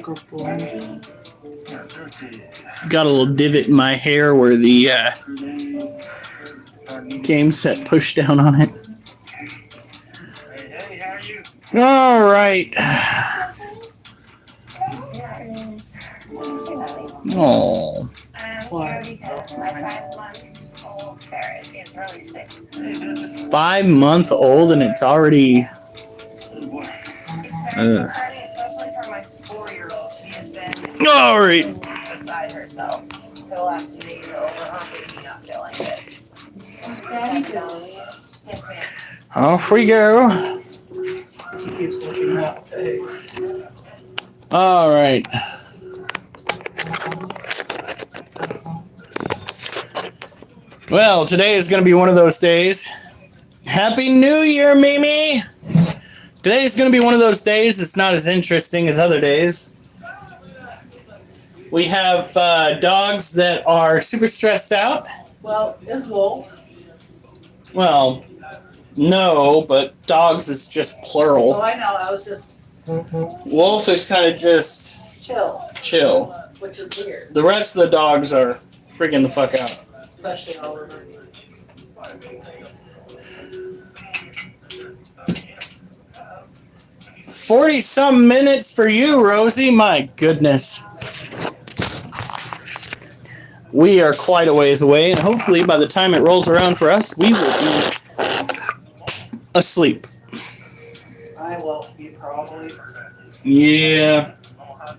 Good boy. Got a little divot in my hair where the game set pushed down on it. All right. Oh. What? 5-month-old and it's already. All right. Beside herself for the last 2 days over not feeling it. What's Daddy doing? Yes, ma'am. Off we go. He keeps looking up. All right. Well, today is going to be one of those days. Happy New Year, Mimi! Today is going to be one of those days. It's not as interesting as other days. We have dogs that are super stressed out. Well, is Wolf? Well, no, but dogs is just Oh, plural. I know. I was just Wolf is kind of just chill. which is weird, The rest of the dogs are freaking the fuck out. especially Oliver. 40-some minutes for you, Rosie. My goodness. We are quite a ways away, and hopefully by the time it rolls around for us, we will be asleep. I will be probably. Yeah,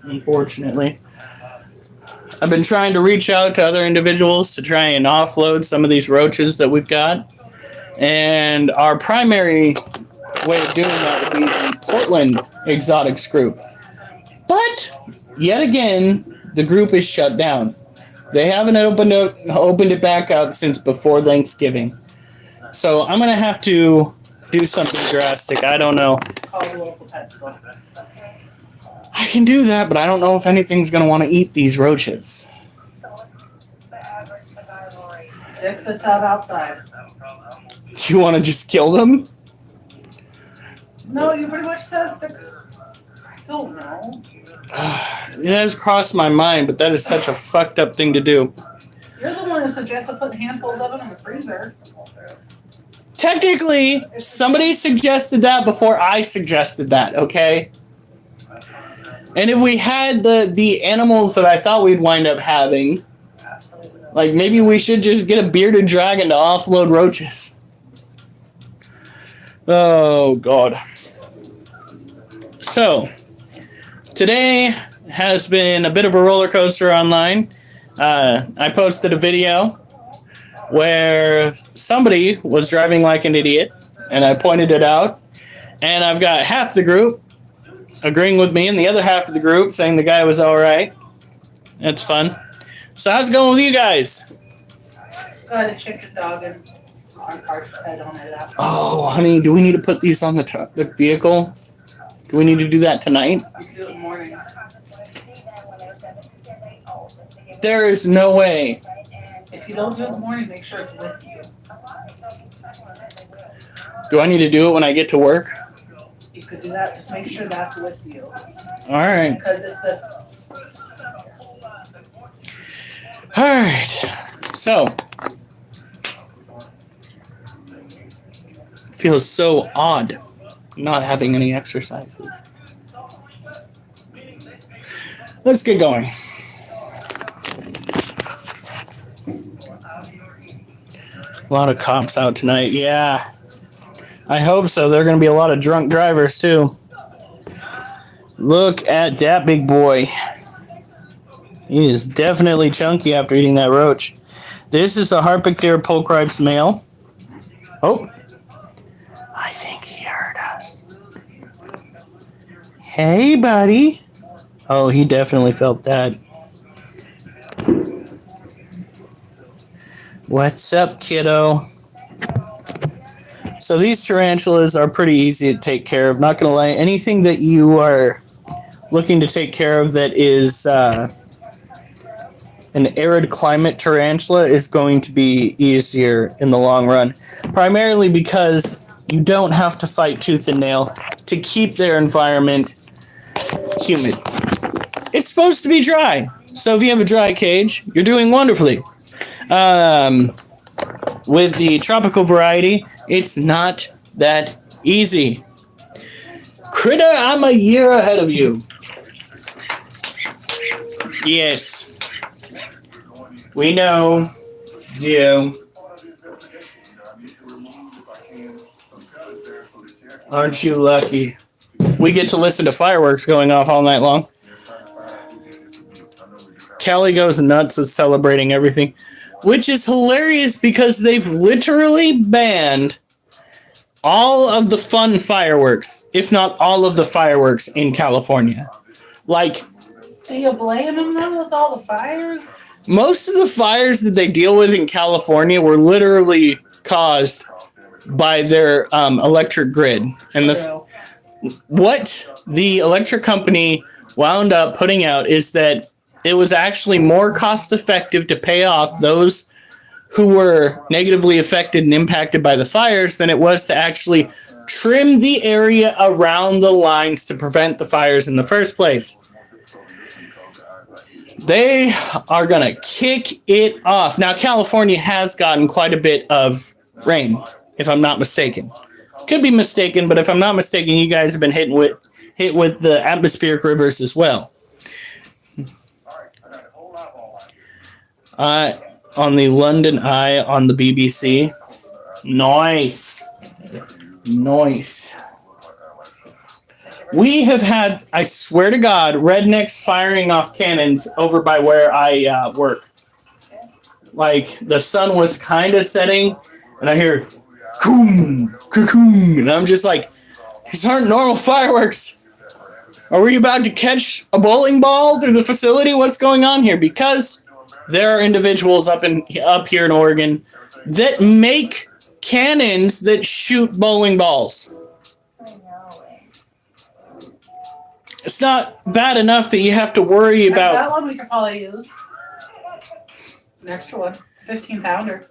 unfortunately. I've been trying to reach out to other individuals to try and offload some of these roaches that we've got. And our primary way of doing that would be the Portland Exotics group. But, yet again, the group is shut down. They haven't opened it back up since before Thanksgiving. So I'm going to have to do something drastic. I don't know. Call the local pet store. I can do that, but I don't know if anything's going to want to eat these roaches. Stick the tub outside. You want to just kill them? No, you pretty much said stick. I don't know. It has crossed my mind, but that is such a fucked up thing to do. You're the one who suggested putting handfuls of it in the freezer. Technically, somebody suggested that before I suggested that, okay? And if we had the animals that I thought we'd wind up having, like maybe we should just get a bearded dragon to offload roaches. Oh, God. So, today has been a bit of a roller coaster online. I posted a video where somebody was driving like an idiot, and I pointed it out. And I've got half the group agreeing with me, and the other half of the group saying the guy was all right. That's fun. So how's it going with you guys? Got a chicken dog and arched head on it. Oh, honey, do we need to put these on the vehicle? Do we need to do that tonight? You can do it in the morning. There is no way. If you don't do it in the morning, make sure it's with you. Do I need to do it when I get to work? You could do that. Just make sure that's with you. All right. Because it's the. All right. So, feels so odd not having any exercises. Let's get going. A lot of cops out tonight. Yeah. I hope so. There are going to be a lot of drunk drivers, too. Look at that big boy. He is definitely chunky after eating that roach. This is a Harpicter pulchripes male. Oh. I think he heard us. Hey, buddy. Oh, he definitely felt that. What's up, kiddo? So these tarantulas are pretty easy to take care of. Not going to lie, anything that you are looking to take care of that is an arid climate tarantula is going to be easier in the long run. Primarily because you don't have to fight tooth and nail to keep their environment humid. It's supposed to be dry. So if you have a dry cage, you're doing wonderfully. With the tropical variety, it's not that easy. Critter, I'm a year ahead of you. Yes. We know. Yeah. Aren't you lucky? We get to listen to fireworks going off all night long. Kelly goes nuts with celebrating everything, which is hilarious because they've literally banned all of the fun fireworks, if not all of the fireworks in California. Like, Do you blame them though with all the fires? most of the fires that they deal with in California were literally caused by their electric grid. And what the electric company wound up putting out is that it was actually more cost effective to pay off those who were negatively affected and impacted by the fires than it was to actually trim the area around the lines to prevent the fires in the first place. They are going to kick it off. Now, California has gotten quite a bit of rain, if I'm not mistaken. Could be mistaken, but if I'm not mistaken, you guys have been hit with the atmospheric rivers as well. On the London Eye on the BBC. Nice. We have had, I swear to God, rednecks firing off cannons over by where I work. Like, the sun was kind of setting, and I hear, coom, cocoon, and I'm just like, these aren't normal fireworks. Are we about to catch a bowling ball through the facility? What's going on here? Because there are individuals up here in Oregon that make cannons that shoot bowling balls. It's not bad enough that you have to worry about. That one we could probably use. An extra one. It's a 15-pounder.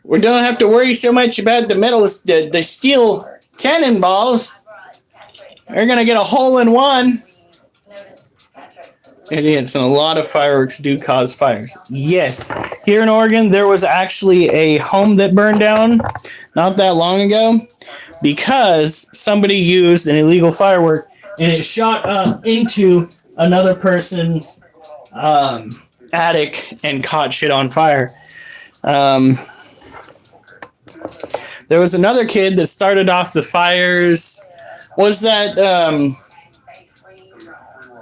We don't have to worry so much about the metals, the steel cannonballs. They're gonna get a hole in one. Idiots, and a lot of fireworks do cause fires. Yes, here in Oregon, there was actually a home that burned down not that long ago because somebody used an illegal firework and it shot up into another person's attic and caught shit on fire. There was another kid that started off the fires. Was that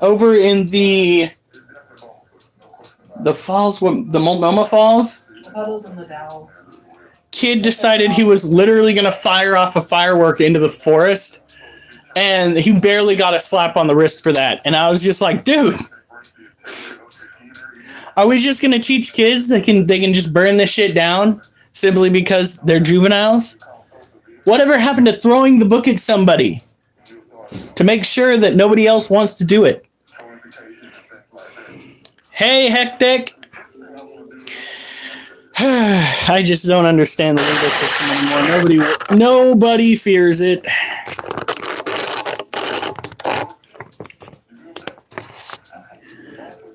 over in the falls, the Multnomah Falls? The Puddles and the Dowels. Kid decided he was literally going to fire off a firework into the forest, and he barely got a slap on the wrist for that. And I was just like, dude, are we just going to teach kids they can just burn this shit down simply because they're juveniles? Whatever happened to throwing the book at somebody to make sure that nobody else wants to do it? Hey, Hectic. I just don't understand the legal system anymore. Nobody fears it.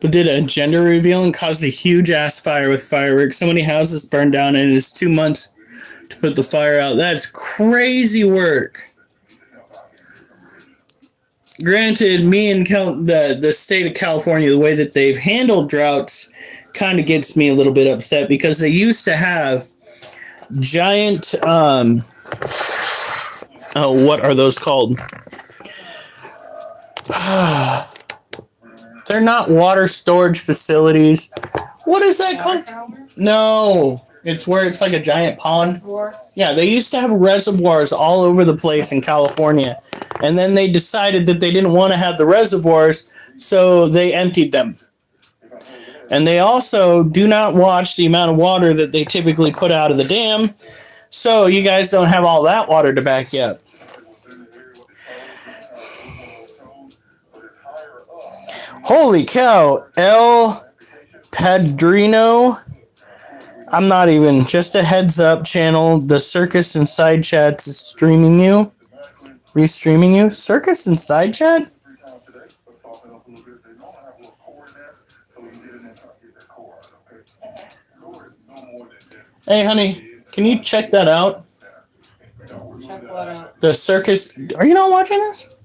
But did a gender reveal and caused a huge ass fire with fireworks. So many houses burned down and it's 2 months to put the fire out. That's crazy work. Granted, me and the state of California, the way that they've handled droughts kind of gets me a little bit upset because they used to have giant, what are those called? They're not water storage facilities. What is that called? No, it's where it's like a giant pond. Yeah, they used to have reservoirs all over the place in California. And then they decided that they didn't want to have the reservoirs, so they emptied them. And they also do not watch the amount of water that they typically put out of the dam, so you guys don't have all that water to back you up. Holy cow, El Padrino. I'm not even, just a heads up channel. The Circus and Side Chats is streaming you. Restreaming you? Circus and Side Chat? Hey, honey, can you check that out? Check what out. The circus. Are you not watching this?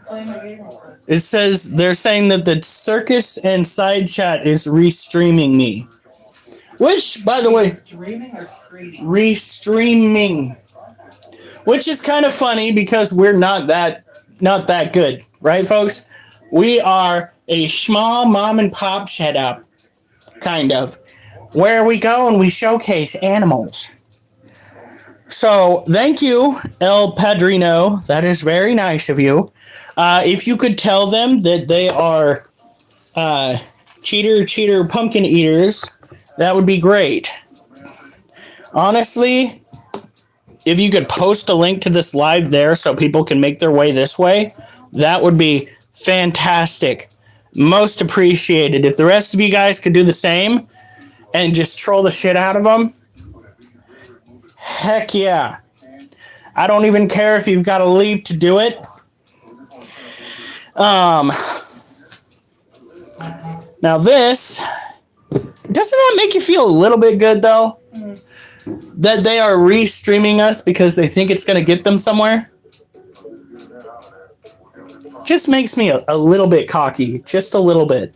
Playing the game over. It says they're saying that the circus and side chat is restreaming me. Which, by the way, Streaming or screening? restreaming. Which is kind of funny because we're not that good, right, folks? We are a small mom and pop setup, kind of, where we go and we showcase animals. So, thank you, El Padrino. That is very nice of you. If you could tell them that they are cheater pumpkin eaters, that would be great. Honestly, if you could post a link to this live there so people can make their way this way, that would be fantastic. Most appreciated. If the rest of you guys could do the same and just troll the shit out of them, heck yeah. I don't even care if you've got to leave to do it. Now this, doesn't that make you feel a little bit good though? That they are re-streaming us because they think it's going to get them somewhere? Just makes me a little bit cocky. Just a little bit.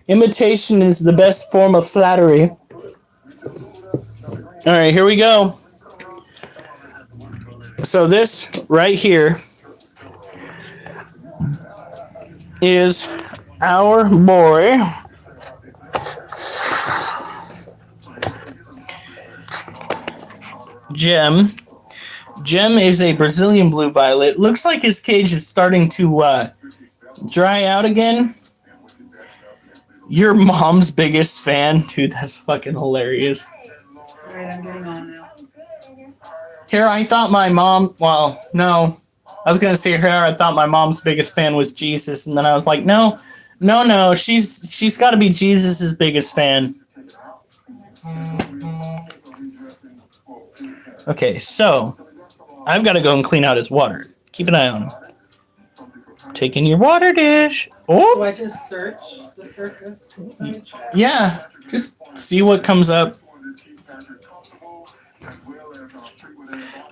Imitation is the best form of flattery. All right, here we go. So this right here is our boy Gem. Gem is a Brazilian blue violet. Looks like his cage is starting to dry out again. Your mom's biggest fan? Dude, that's fucking hilarious. Alright, I'm getting on now. Here, I thought my mom... Well, no. I was going to say here, I thought my mom's biggest fan was Jesus. And then I was like, no. She's got to be Jesus' biggest fan. Okay, so I've got to go and clean out his water. Keep an eye on him. Taking your water dish. Do Oh, I just search the circus inside? yeah. Just see what comes up.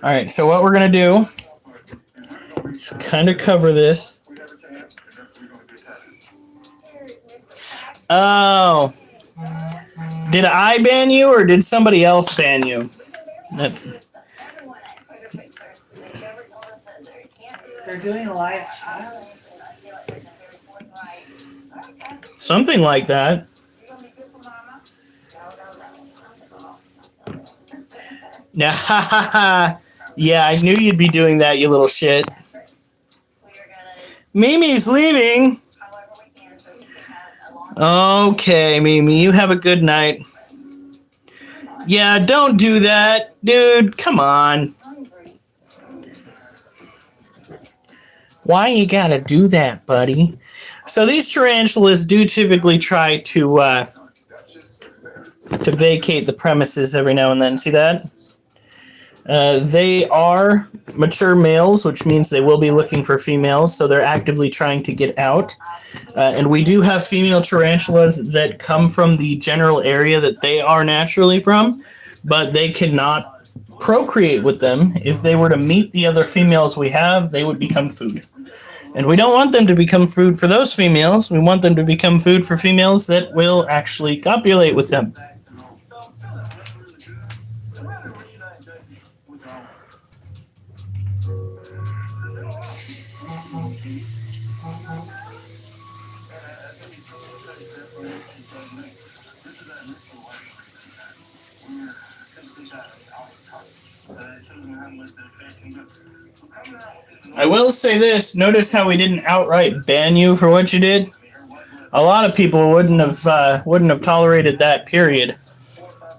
All right, so what we're going to do is kind of cover this. Oh. Did I ban you or did somebody else ban you? That's... They're doing a live chat. Something like that. Nah, yeah, I knew you'd be doing that, you little shit. Mimi's leaving. Okay, Mimi, you have a good night. Yeah, don't do that. Dude, come on. Why you gotta do that, buddy? So these tarantulas do typically try to vacate the premises every now and then. See that? They are mature males, which means they will be looking for females, so they're actively trying to get out. And we do have female tarantulas that come from the general area that they are naturally from, but they cannot procreate with them. If they were to meet the other females we have, they would become food. And we don't want them to become food for those females. We want them to become food for females that will actually copulate with them. I will say this, notice how we didn't outright ban you for what you did? A lot of people wouldn't have tolerated that, period.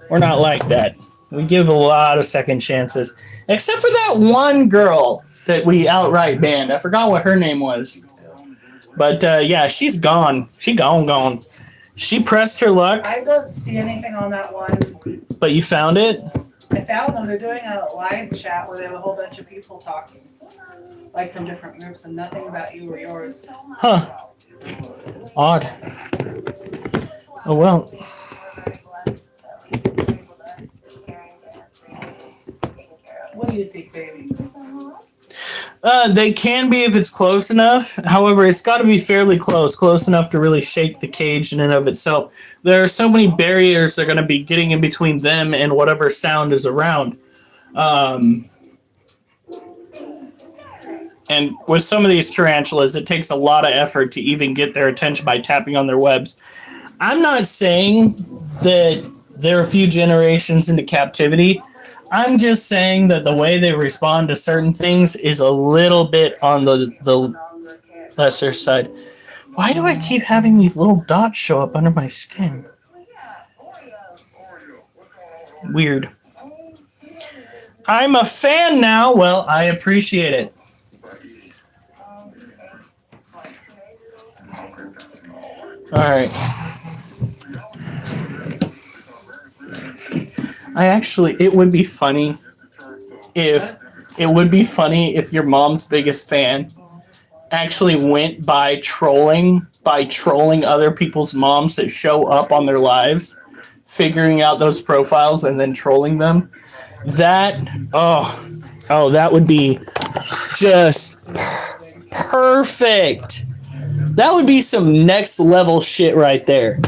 We're not like that. We give a lot of second chances. Except for that one girl that we outright banned. I forgot what her name was. But yeah, she's gone. She gone. She pressed her luck. I don't see anything on that one. But you found it? I found them. They're doing a live chat where they have a whole bunch of people talking, like from different groups, and nothing about you or yours. Huh. Odd. Oh well. What do you think, baby? They can be if it's close enough. However, it's got to be fairly close enough to really shake the cage in and of itself. There are so many barriers that are going to be getting in between them and whatever sound is around. And with some of these tarantulas, it takes a lot of effort to even get their attention by tapping on their webs. I'm not saying that they're a few generations into captivity. I'm just saying that the way they respond to certain things is a little bit on the lesser side. Why do I keep having these little dots show up under my skin? Weird. I'm a fan now. Well, I appreciate it. All right. It would be funny if your mom's biggest fan actually went by trolling other people's moms that show up on their lives, figuring out those profiles and then trolling them. That would be just perfect. That would be some next level shit right there.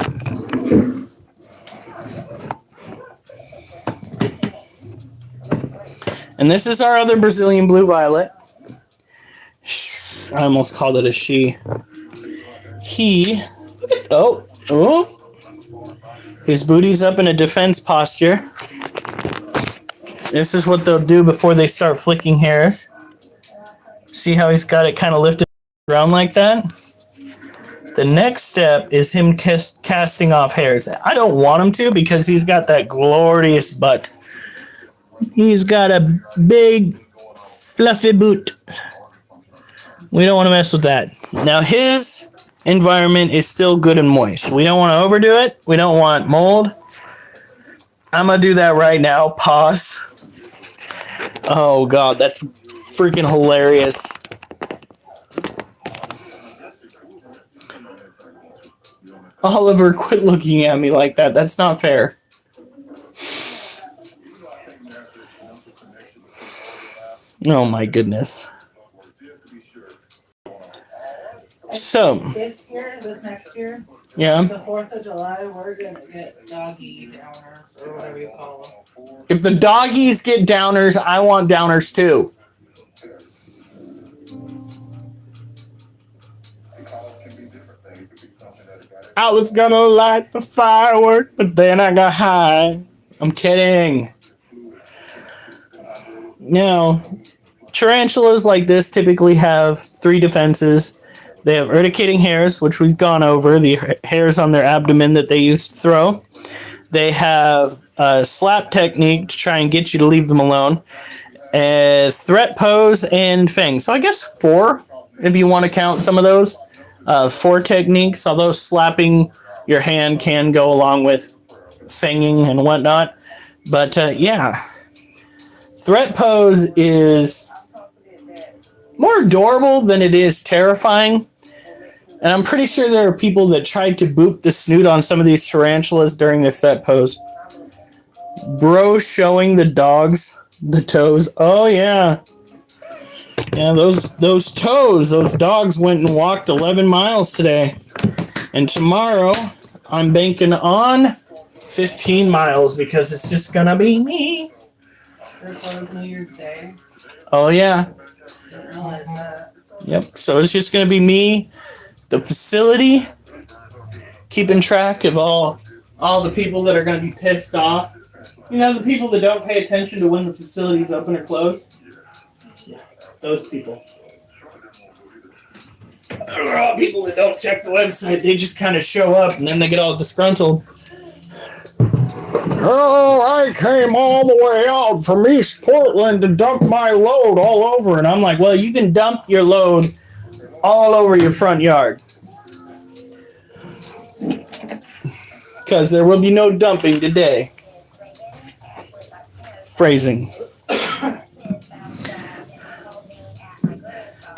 And this is our other Brazilian blue violet. I almost called it a she. His booty's up in a defense posture. This is what they'll do before they start flicking hairs. See how he's got it kind of lifted around like that? The next step is him casting off hairs. I don't want him to because he's got that glorious butt. He's got a big, fluffy boot. We don't want to mess with that. Now, his environment is still good and moist. We don't want to overdo it. We don't want mold. I'm going to do that right now. Pause. Oh, God, that's freaking hilarious. Oliver, quit looking at me like that. That's not fair. Oh my goodness. So This next year, yeah, the 4th of July, we're gonna get doggy downers or whatever you call them. if the doggies get downers, I want downers too. I was gonna light the firework, but then I got high. I'm kidding. Now, tarantulas like this typically have 3 defenses. They have urticating hairs, which we've gone over, the hairs on their abdomen that they use to throw. They have a slap technique to try and get you to leave them alone. Threat pose and fang. So I guess 4, if you want to count some of those. 4 techniques, although slapping your hand can go along with fanging and whatnot. But yeah. Threat pose is more adorable than it is terrifying. And I'm pretty sure there are people that tried to boop the snoot on some of these tarantulas during their threat pose. Bro showing the dogs the toes. Oh, yeah. Yeah, those toes. Those dogs went and walked 11 miles today. And tomorrow, I'm banking on 15 miles because it's just going to be me. This was New Year's Day. Oh, yeah. Didn't realize that. Yep. So it's just going to be me, the facility, keeping track of all the people that are going to be pissed off. You know, the people that don't pay attention to when the facility's open or closed? Yeah, those people. There are all people that don't check the website. They just kind of show up and then they get all disgruntled. Oh, I came all the way out from East Portland to dump my load all over. And I'm like, well, you can dump your load all over your front yard. Because there will be no dumping today. phrasing.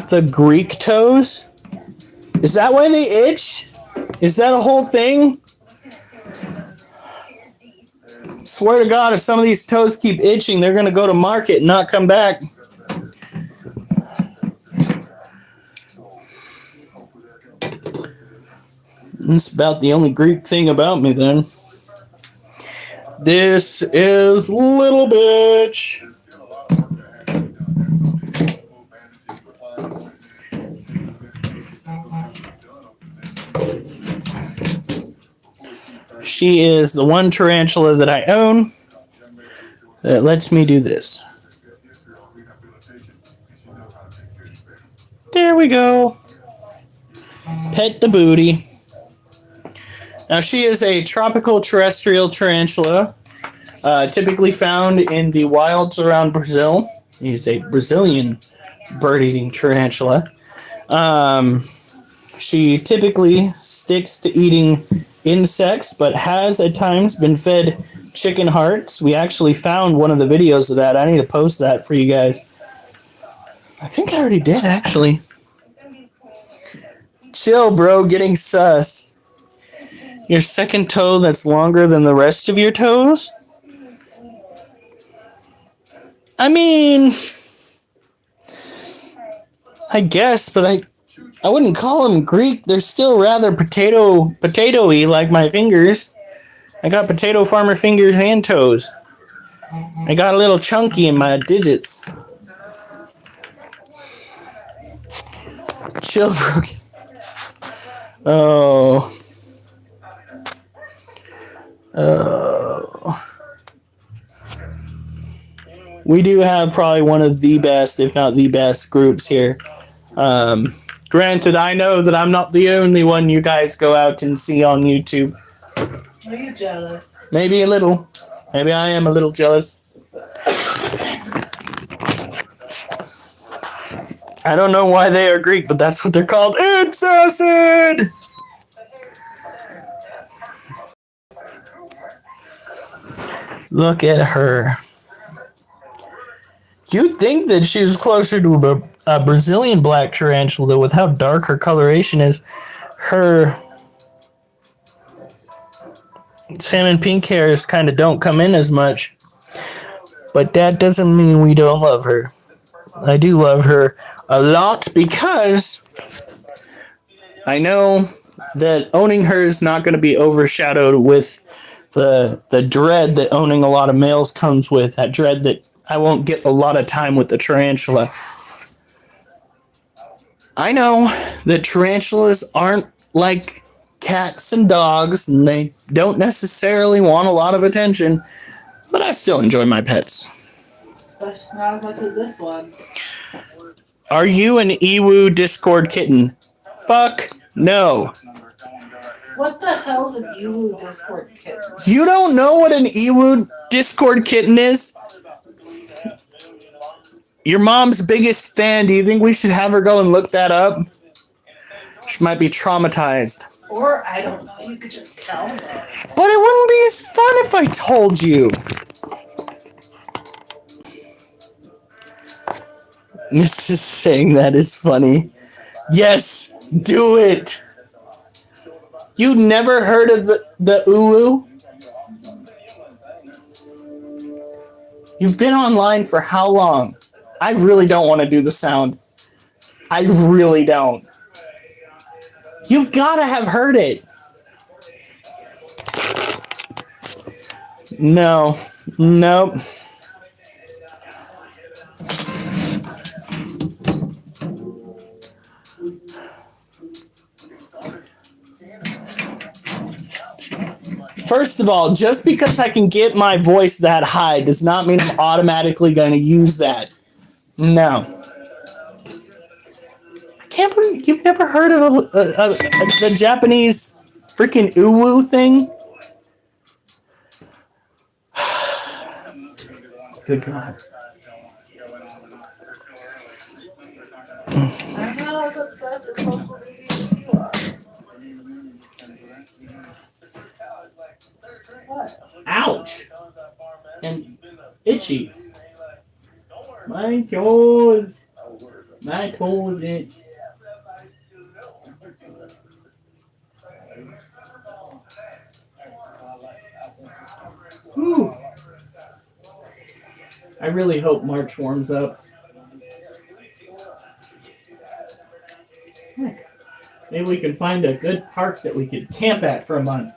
The Greek toes? Is that why they itch? Is that a whole thing? Swear to God, if some of these toes keep itching, they're going to go to market and not come back. That's about the only Greek thing about me then. This is Little Bitch. She is the one tarantula that I own that lets me do this. There we go. Pet the booty. Now she is a tropical terrestrial tarantula, typically found in the wilds around Brazil. She's a Brazilian bird-eating tarantula. She typically sticks to eating insects, but has at times been fed chicken hearts. We actually found one of the videos of that. I need to post that for you guys. I think I already did, actually. Chill, bro, getting sus. Your second toe that's longer than the rest of your toes? I mean, I guess, but I wouldn't call them Greek. They're still rather potato-y like my fingers. I got potato farmer fingers and toes. I got a little chunky in my digits. Chill, bro. Oh. We do have probably one of the best, if not the best, groups here. Granted, I know that I'm not the only one you guys go out and see on YouTube. Are you jealous? Maybe a little. Maybe I am a little jealous. I don't know why they are Greek, but that's what they're called. It's acid! Look at her. You'd think that she was closer to a Brazilian black tarantula with how dark her coloration is. Her salmon pink hairs kind of don't come in as much. But that doesn't mean we don't love her. I do love her a lot because I know that owning her is not going to be overshadowed with the dread that owning a lot of males comes with. That dread that I won't get a lot of time with the tarantula. I know that tarantulas aren't like cats and dogs, and they don't necessarily want a lot of attention, but I still enjoy my pets. But not as much as this one. Are you an Ewu Discord kitten? Fuck no. What the hell's an Ewu Discord kitten? You don't know what an Ewu Discord kitten is? Your mom's biggest fan. Do you think we should have her go and look that up? She might be traumatized. Or, I don't know, you could just tell me. But it wouldn't be as fun if I told you. Mrs. saying that is funny. Yes, do it. You never heard of the uwu? You've been online for how long? I really don't want to do the sound. I really don't. You've got to have heard it. No. Nope. First of all, just because I can get my voice that high does not mean I'm automatically going to use that. No. I can't believe you've never heard of the Japanese freaking uwu thing? Good God. I'm not as obsessed with social media as you are. What? Ouch. And itchy. My toes. My toes itch. Whew. I really hope March warms up. Maybe we can find a good park that we could camp at for a month.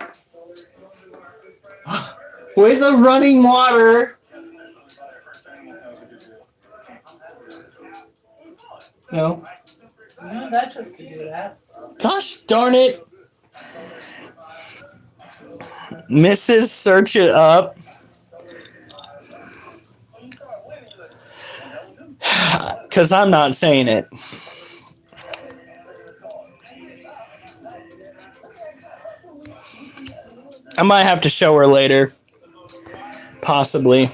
With a running water. No. No, that just could do that. Gosh darn it. Mrs. Search It Up. Because I'm not saying it. I might have to show her later. Possibly.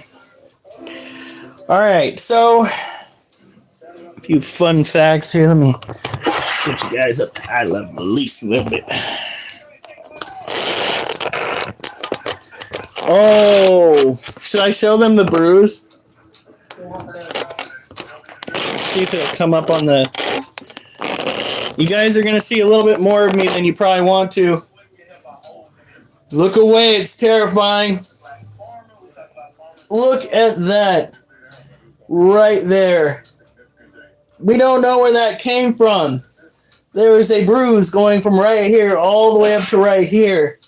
Alright, so a few fun facts here. Let me get you guys up to eye level at least a little bit. Oh, should I show them the bruise? See if it'll come up on the... You guys are going to see a little bit more of me than you probably want to. Look away, it's terrifying. Look at that. Right there. We don't know where that came from. There is a bruise going from right here all the way up to right here.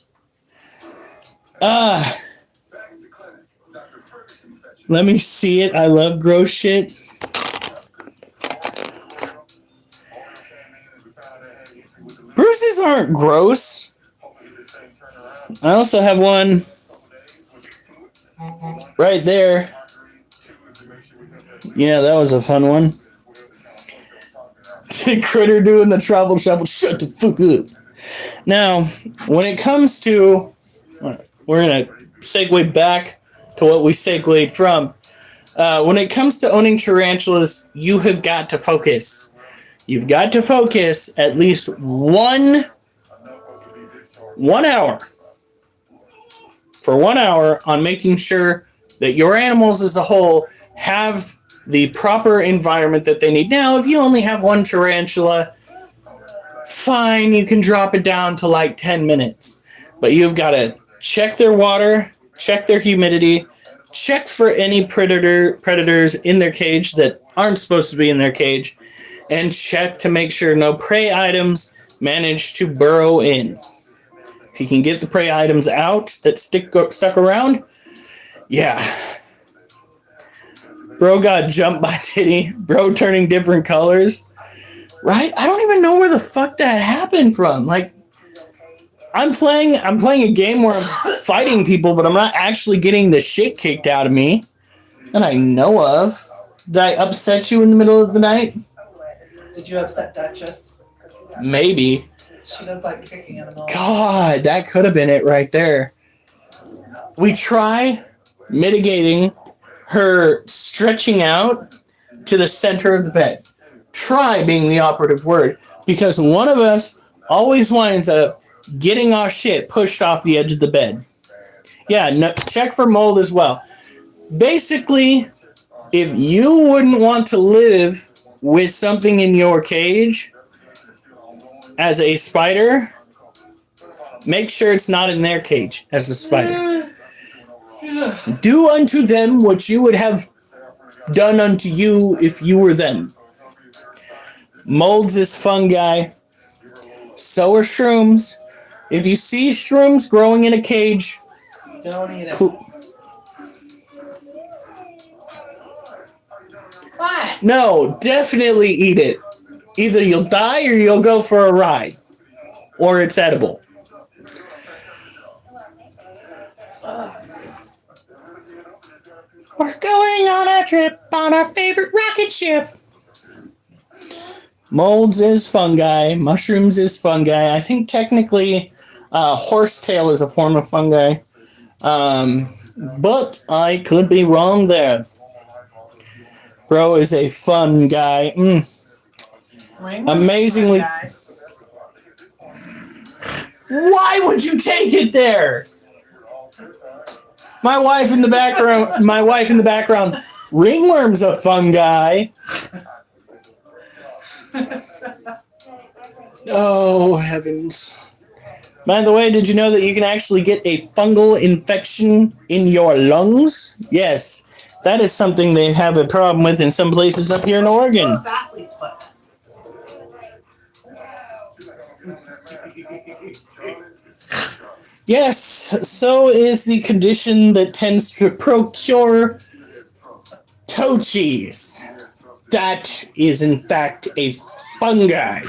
Let me see it. I love gross shit. Bruises aren't gross. I also have one right there. Yeah, that was a fun one. Critter doing the travel shuffle. Shut the fuck up. Now, when it comes to... We're going to segue back to what we segued from. When it comes to owning tarantulas, you have got to focus. You've got to focus at least 1 hour. For 1 hour on making sure that your animals as a whole have the proper environment that they need. Now, if you only have one tarantula, fine, you can drop it down to like 10 minutes. But you've got to check their water, check their humidity, check for any predators in their cage that aren't supposed to be in their cage, and check to make sure no prey items manage to burrow in. If you can get the prey items out that stuck around, yeah. Bro got jumped by Titty. Bro turning different colors. Right? I don't even know where the fuck that happened from. Like, I'm playing a game where I'm fighting people, but I'm not actually getting the shit kicked out of me that I know of. Did I upset you in the middle of the night? Did you upset Duchess? Maybe. She does like kicking animals. God, that could have been it right there. We try mitigating her stretching out to the center of the bed. Try being the operative word, because one of us always winds up getting our shit pushed off the edge of the bed. Yeah, no, check for mold as well. Basically, if you wouldn't want to live with something in your cage as a spider, make sure it's not in their cage as a spider. Do unto them what you would have done unto you if you were them. Molds is fungi. So are shrooms. If you see shrooms growing in a cage, Don't eat it. What? No, definitely eat it. Either you'll die or you'll go for a ride. Or it's edible. We're going on a trip on our favorite rocket ship. Molds is fungi. Mushrooms is fungi. I think technically horsetail is a form of fungi. But I could be wrong there. Bro is a fun guy. Amazingly. Why would you take it there? My wife in the background. My wife in the background. Ringworm's a fungi. Oh heavens! By the way, did you know that you can actually get a fungal infection in your lungs? Yes, that is something they have a problem with in some places up here in Oregon. Those athletes put. Yes, so is the condition that tends to procure toe cheese. That is, in fact, a fungi.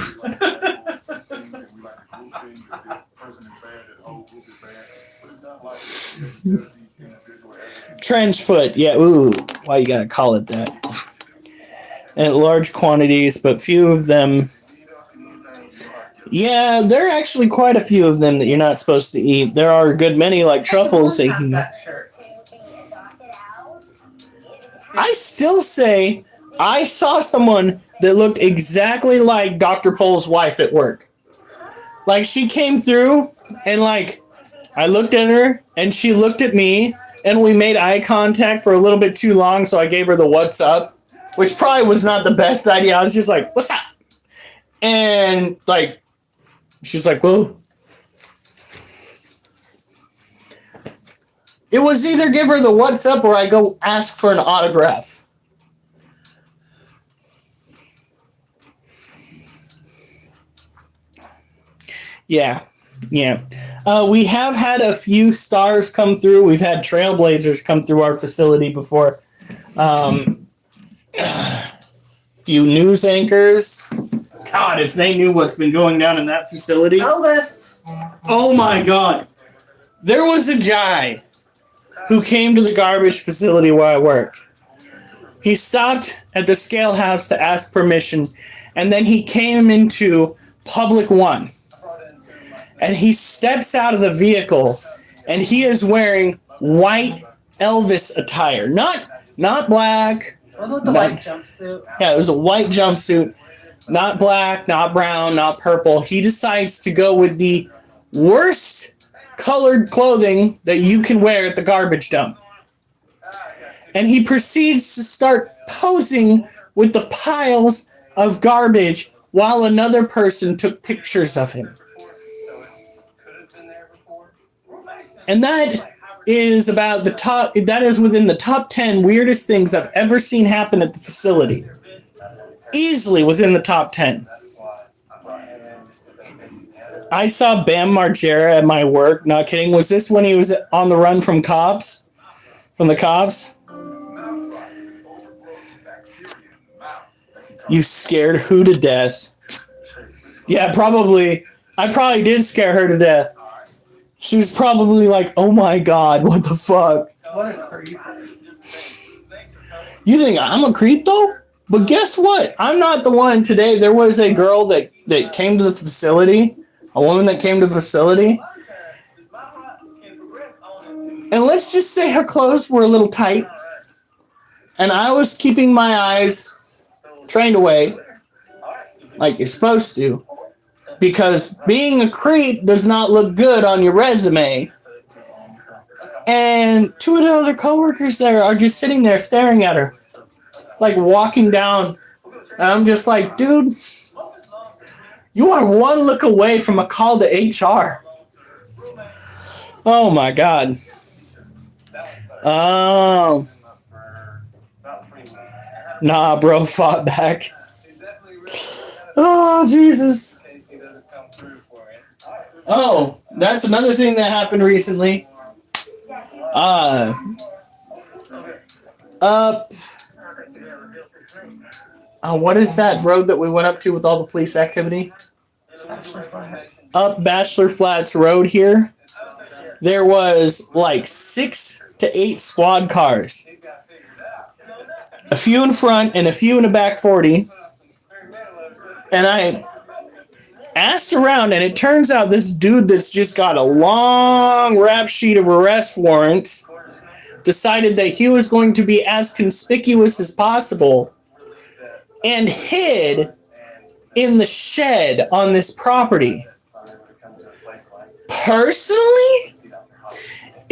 Trench foot, yeah, ooh, why you gotta call it that? At large quantities, but few of them. Yeah, there are actually quite a few of them that you're not supposed to eat. There are a good many, like truffles. That you can... I still say I saw someone that looked exactly like Dr. Pole's wife at work. Like, she came through, and, like, I looked at her, and she looked at me, and we made eye contact for a little bit too long, so I gave her the what's up, which probably was not the best idea. I was just like, what's up? And, like, she's like, whoa. It was either give her the what's up or I go ask for an autograph. Yeah. We have had a few stars come through. We've had trailblazers come through our facility before. Few news anchors. God, if they knew what's been going down in that facility. Elvis. Oh my God. There was a guy who came to the garbage facility where I work. He stopped at the scale house to ask permission, and then he came into Public One. And he steps out of the vehicle, and he is wearing white Elvis attire. Not black. Wasn't it the white jumpsuit? Yeah, it was a white jumpsuit. Not black, not brown, not purple. He decides to go with the worst colored clothing that you can wear at the garbage dump. And he proceeds to start posing with the piles of garbage while another person took pictures of him. And that is about the top, that is within the top 10 weirdest things I've ever seen happen at the facility. Easily within the top 10. I saw Bam Margera at my work. Not kidding. Was this when he was on the run from cops? From the cops? You scared who to death? Yeah, probably. I probably did scare her to death. She was probably like, oh my God, what the fuck? What a creep. You think I'm a creep though? But guess what? I'm not the one today. There was a girl that came to the facility. A woman that came to the facility. And let's just say her clothes were a little tight. And I was keeping my eyes trained away. Like you're supposed to. Because being a creep does not look good on your resume. And two of the other coworkers there are just sitting there staring at her. Like walking down. And I'm just like, dude, you are one look away from a call to HR. Oh my God. Oh. Nah, bro, fought back. Oh, Jesus. Oh, that's another thing that happened recently. What is that road that we went up to with all the police activity? Up Bachelor Flats Road here. There was like 6 to 8 squad cars. A few in front and a few in the back 40. And I asked around, and it turns out this dude that's just got a long rap sheet of arrest warrants decided that he was going to be as conspicuous as possible and hid in the shed on this property. Personally,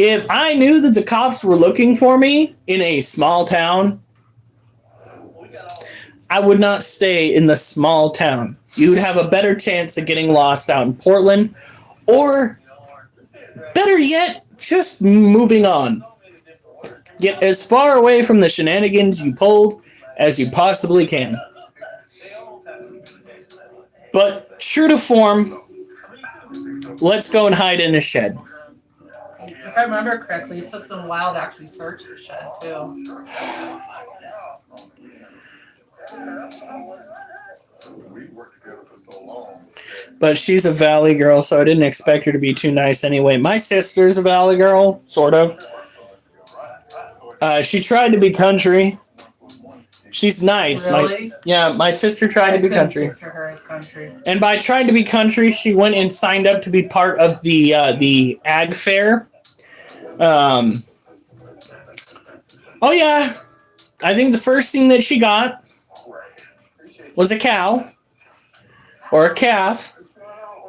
If I knew that the cops were looking for me in a small town, I would not stay in the small town. You would have a better chance of getting lost out in Portland, or better yet, just moving on. Get as far away from the shenanigans you pulled as you possibly can. But true to form, let's go and hide in a shed. If I remember correctly, it took them a while to actually search the shed too. But she's a valley girl, so I didn't expect her to be too nice anyway. My sister's a valley girl, sort of. She tried to be country. She's nice. Really? My sister tried to be country. Picture her as country. And by trying to be country, she went and signed up to be part of the ag fair. Oh yeah, I think the first thing that she got was a cow or a calf,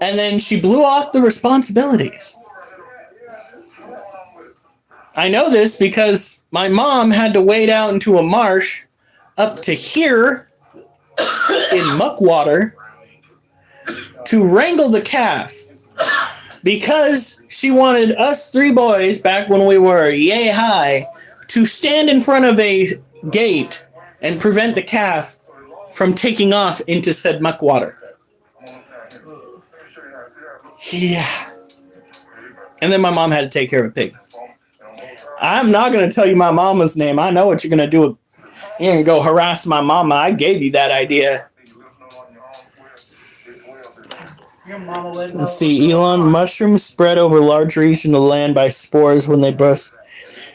and then she blew off the responsibilities. I know this because my mom had to wade out into a marsh up to here in muck water to wrangle the calf because she wanted us three boys, back when we were yay high, to stand in front of a gate and prevent the calf from taking off into said muck water. Yeah. And then my mom had to take care of a pig. I'm not going to tell you my mama's name. I know what you're going to do. You're going to go harass my mama. I gave you that idea. Your mama would know. Let's see. Elon, mushrooms spread over large regions of land by spores when they burst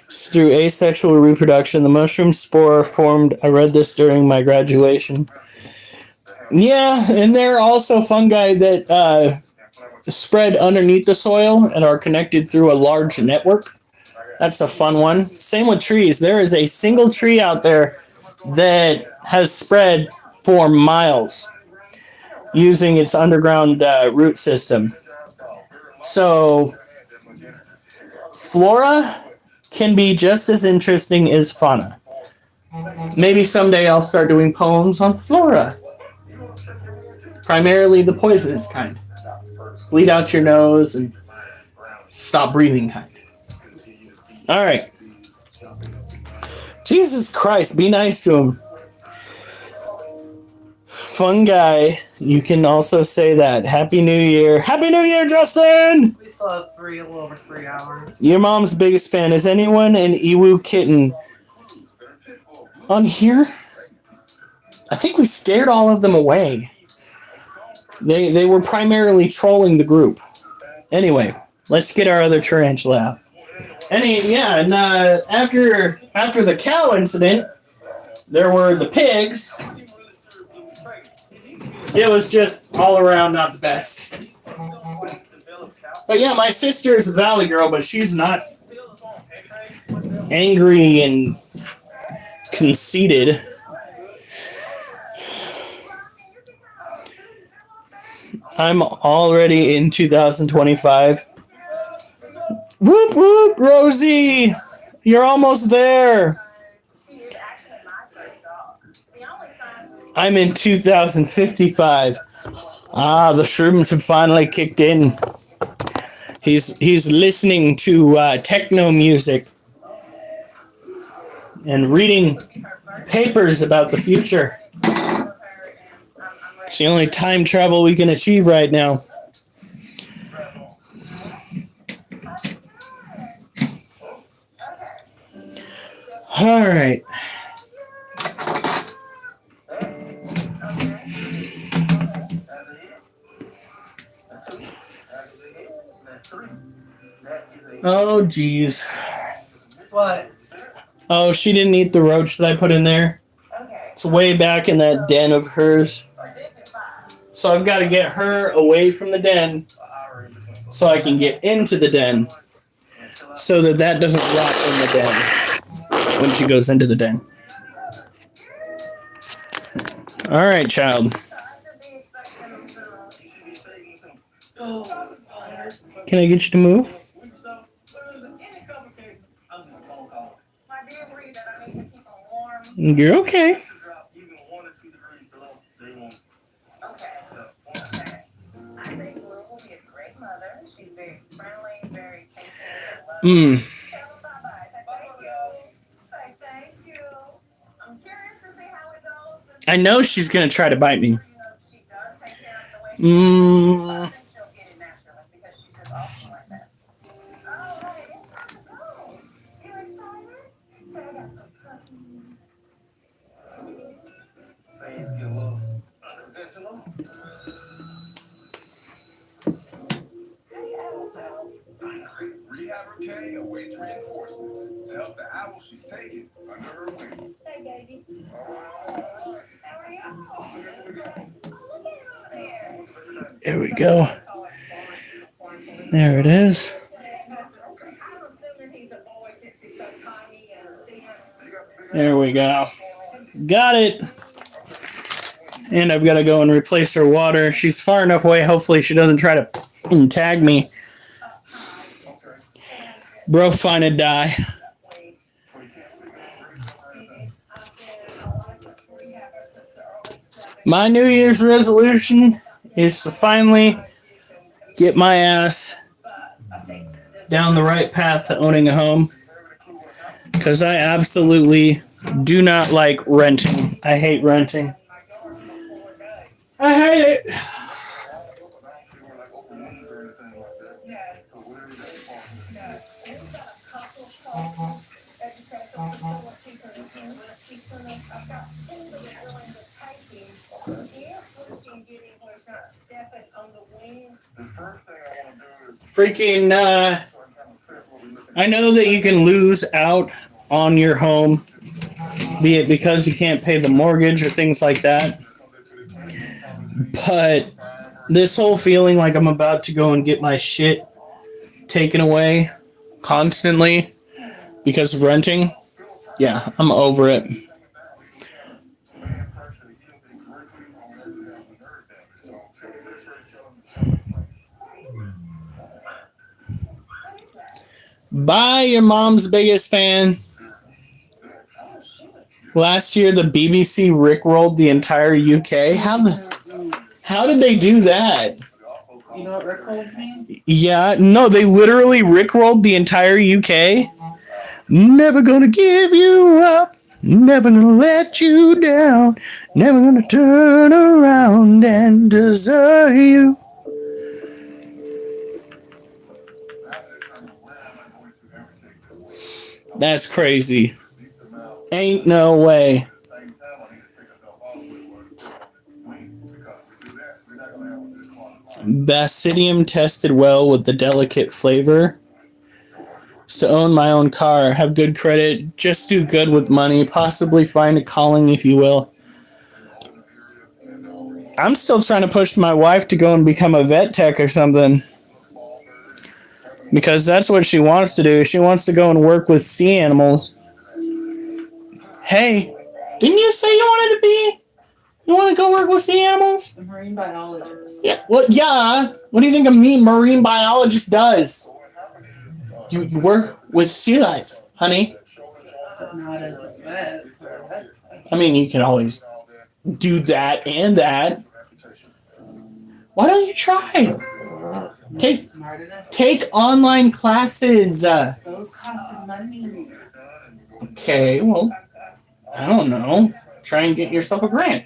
through asexual reproduction. The mushroom spore formed. I read this during my graduation. Yeah, and there are also fungi that spread underneath the soil and are connected through a large network. That's a fun one. Same with trees. There is a single tree out there that has spread for miles using its underground root system. So, flora can be just as interesting as fauna. Maybe someday I'll start doing poems on flora. Primarily the poisonous kind. Bleed out your nose and stop breathing kind. All right. Jesus Christ, be nice to him. Fun guy. You can also say that. Happy New Year. Happy New Year, Justin! We still have a little over 3 hours. Your mom's biggest fan. Is anyone an Ewu kitten on here? I think we scared all of them away. They were primarily trolling the group. Anyway, let's get our other tarantula out. And after the cow incident, there were the pigs. It was just all around not the best. But yeah, my sister's a valley girl, but she's not angry and conceited. I'm already in 2025. Whoop whoop, Rosie! You're almost there. I'm in 2055. Ah, the shrooms have finally kicked in. He's listening to techno music and reading papers about the future. It's the only time travel we can achieve right now. All right. Oh, geez. What? Oh, she didn't eat the roach that I put in there. It's way back in that den of hers. So I've got to get her away from the den so I can get into the den so that doesn't rot in the den when she goes into the den. All right, child. Can I get you to move? You're okay. Okay. I think Blue will be a great mother. She's very friendly, very patient. Mm. Tell her bye-bye. Say thank you. Say thank you. I'm curious to see how it goes. I know she's gonna try to bite me. She does take care of the way she I think she'll get it naturally because she's just awesome like that. All right, it's time to go. You excited? Say I got some cookies. Things get a little unconventional. Hey, Owl. Finally, Rehab K awaits reinforcements to help the owl she's taken under her wing. Hey, baby. How are you? Oh, look at him over there. There we go. There it is. I'm assuming he's a boy since he's so tiny and thin. There we go. Got it. And I've got to go and replace her water. She's far enough away. Hopefully she doesn't try to tag me. Bro, finna die. My New Year's resolution is to finally get my ass down the right path to owning a home. Because I absolutely do not like renting. I hate renting. I hate it. Freaking, I know that you can lose out on your home, be it because you can't pay the mortgage or things like that. But this whole feeling like I'm about to go and get my shit taken away constantly because of renting, yeah, I'm over it. Bye, your mom's biggest fan. Last year, the BBC rickrolled the entire UK. How did they do that? You know what rickrolled means? Yeah, no, they literally rickrolled the entire UK. Never gonna give you up. Never gonna let you down. Never gonna turn around and desert you. That's crazy. Ain't no way. Basidium tested well with the delicate flavor. Is to own my own car, have good credit, just do good with money, possibly find a calling, if you will. I'm still trying to push my wife to go and become a vet tech or something. Because that's what she wants to do. She wants to go and work with sea animals. Hey, didn't you say you want to go work with sea animals? A marine biologist. Yeah. Well, yeah. What do you think a marine biologist does? You work with sea life, honey. But not as a vet. Or a vet tech. I mean, you can always do that and that. Why don't you try? Smart enough. Take online classes. Those cost money. Okay, well, I don't know. Try and get yourself a grant.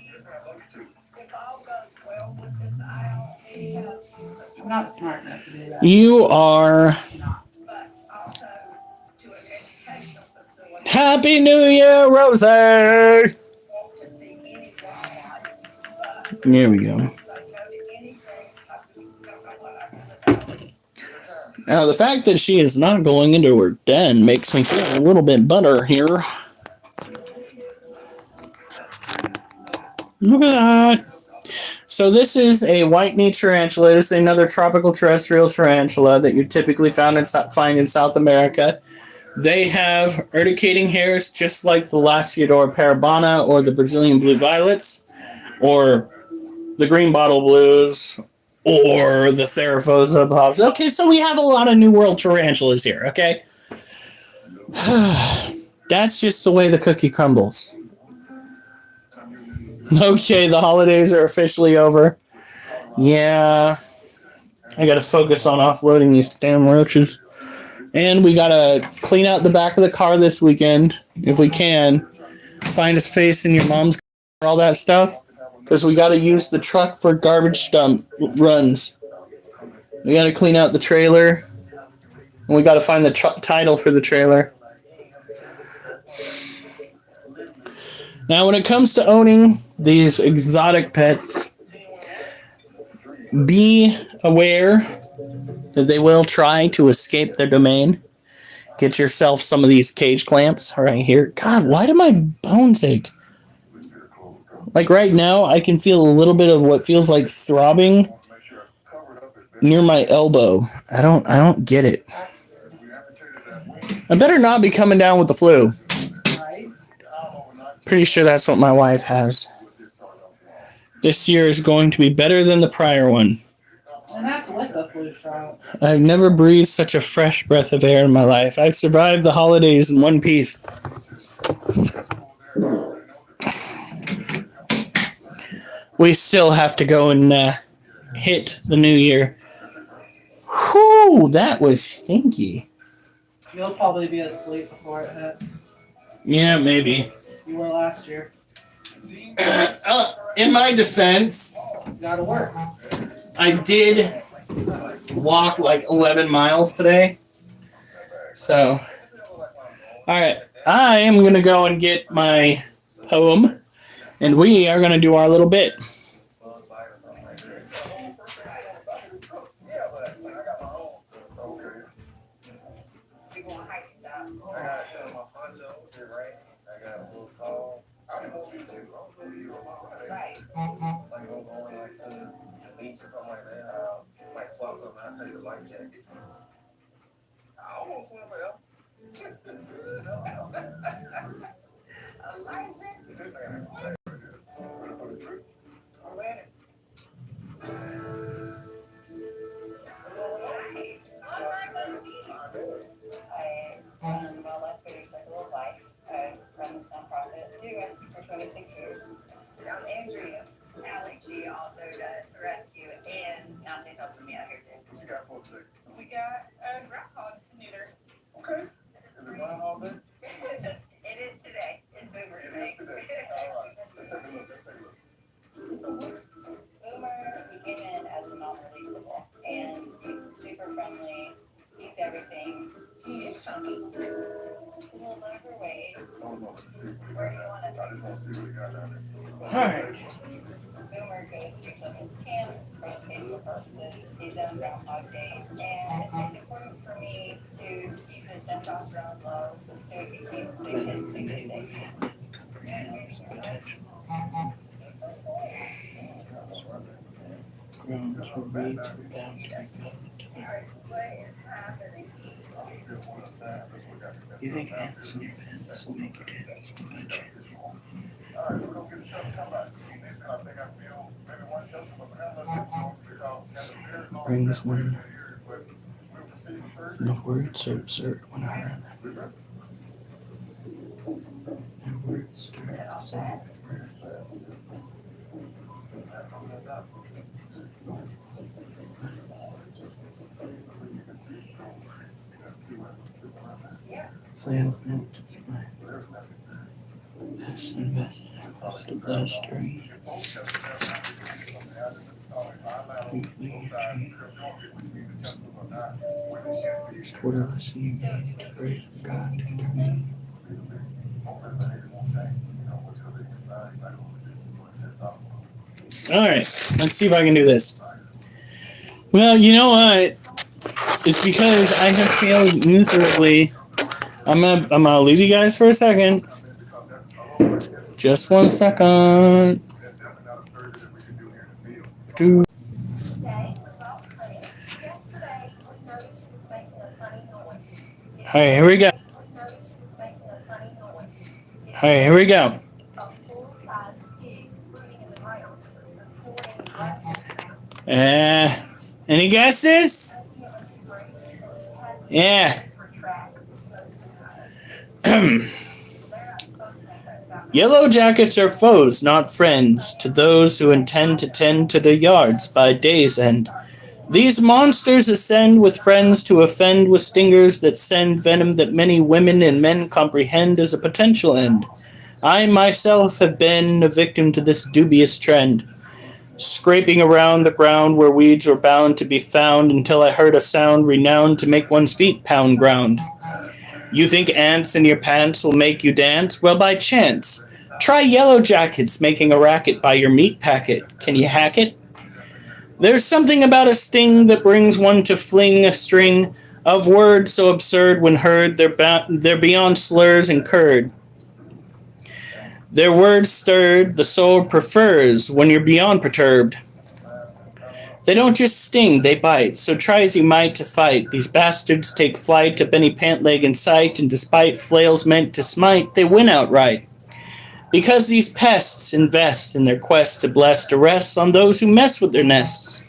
I'm not smart enough to do that. You are. Happy New Year, Rosie! There we go. Now, the fact that she is not going into her den makes me feel a little bit better here. Look at that. So this is a white-knee tarantula. This is another tropical terrestrial tarantula that you typically find in South America. They have urticating hairs just like the Lasiodora parabana or the Brazilian blue violets or the green bottle blues or the Theraphosa bobs. Okay, so we have a lot of New World tarantulas here, okay? That's just the way the cookie crumbles. Okay, the holidays are officially over. Yeah, I gotta focus on offloading these damn roaches. And we gotta clean out the back of the car this weekend, if we can. Find a space in your mom's car, all that stuff. Because we gotta use the truck for garbage dump runs. We gotta clean out the trailer. And we gotta find the title for the trailer. Now, when it comes to owning these exotic pets, be aware that they will try to escape their domain. Get yourself some of these cage clamps right here. God, why do my bones ache? Like right now, I can feel a little bit of what feels like throbbing near my elbow. I don't get it. I better not be coming down with the flu. Right? Pretty sure that's what my wife has. This year is going to be better than the prior one. And that's with the flu shot. I've never breathed such a fresh breath of air in my life. I've survived the holidays in one piece. We still have to go and hit the new year. Whew, that was stinky. You'll probably be asleep before it hits. Yeah, maybe. You were last year. In my defense, You gotta work. I did walk like 11 miles today. So, alright. I am going to go and get my poem, and we are going to do our little bit. I run wildlife for Circle of Life. I run this nonprofit do rescue for 26 years. I'm Andrea. Allie, she also does rescue, and now she's helping me out here too. What you got for today? We got a groundhog neuter. Okay. Is it Groundhog Day? It is today. It's Boomer Day. All right. Let's take a look. Boomer, he came in as a non-releasable, and he's super friendly. Eats everything. He is chunky. A little overweight. Where do you want I just want to see what he got down there. Alright. Boomer goes to children's camps for educational purposes. He's done Groundhog Days, and it's important for me to keep his testosterone low so we can keep the kids super safe. Grounds were way too down to be You think ants in your pants will make your dance? Brings one. No words are absurd when I run. And words stir the soul. Slam into my piss and best of the bloodstream. What else you need to pray for God to intervene? Alright, let's see if I can do this. Well, you know what? It's because I have failed miserably. I'm gonna leave you guys for a second. Just 1 second. Two. Alright, here we go. Alright, here we go. Any guesses? Yeah. Yellow jackets are foes, not friends, to those who intend to tend to their yards by day's end. These monsters ascend with friends to offend with stingers that send venom that many women and men comprehend as a potential end. I myself have been a victim to this dubious trend, scraping around the ground where weeds were bound to be found until I heard a sound renowned to make one's feet pound ground. You think ants in your pants will make you dance? Well, by chance. Try yellow jackets making a racket by your meat packet. Can you hack it? There's something about a sting that brings one to fling a string of words so absurd when heard, they're beyond slurs and curd. Their words stirred, the soul prefers when you're beyond perturbed. They don't just sting, they bite, so try as you might to fight. These bastards take flight up any pant leg in sight, and despite flails meant to smite, they win outright. Because these pests invest in their quest to bless arrests on those who mess with their nests.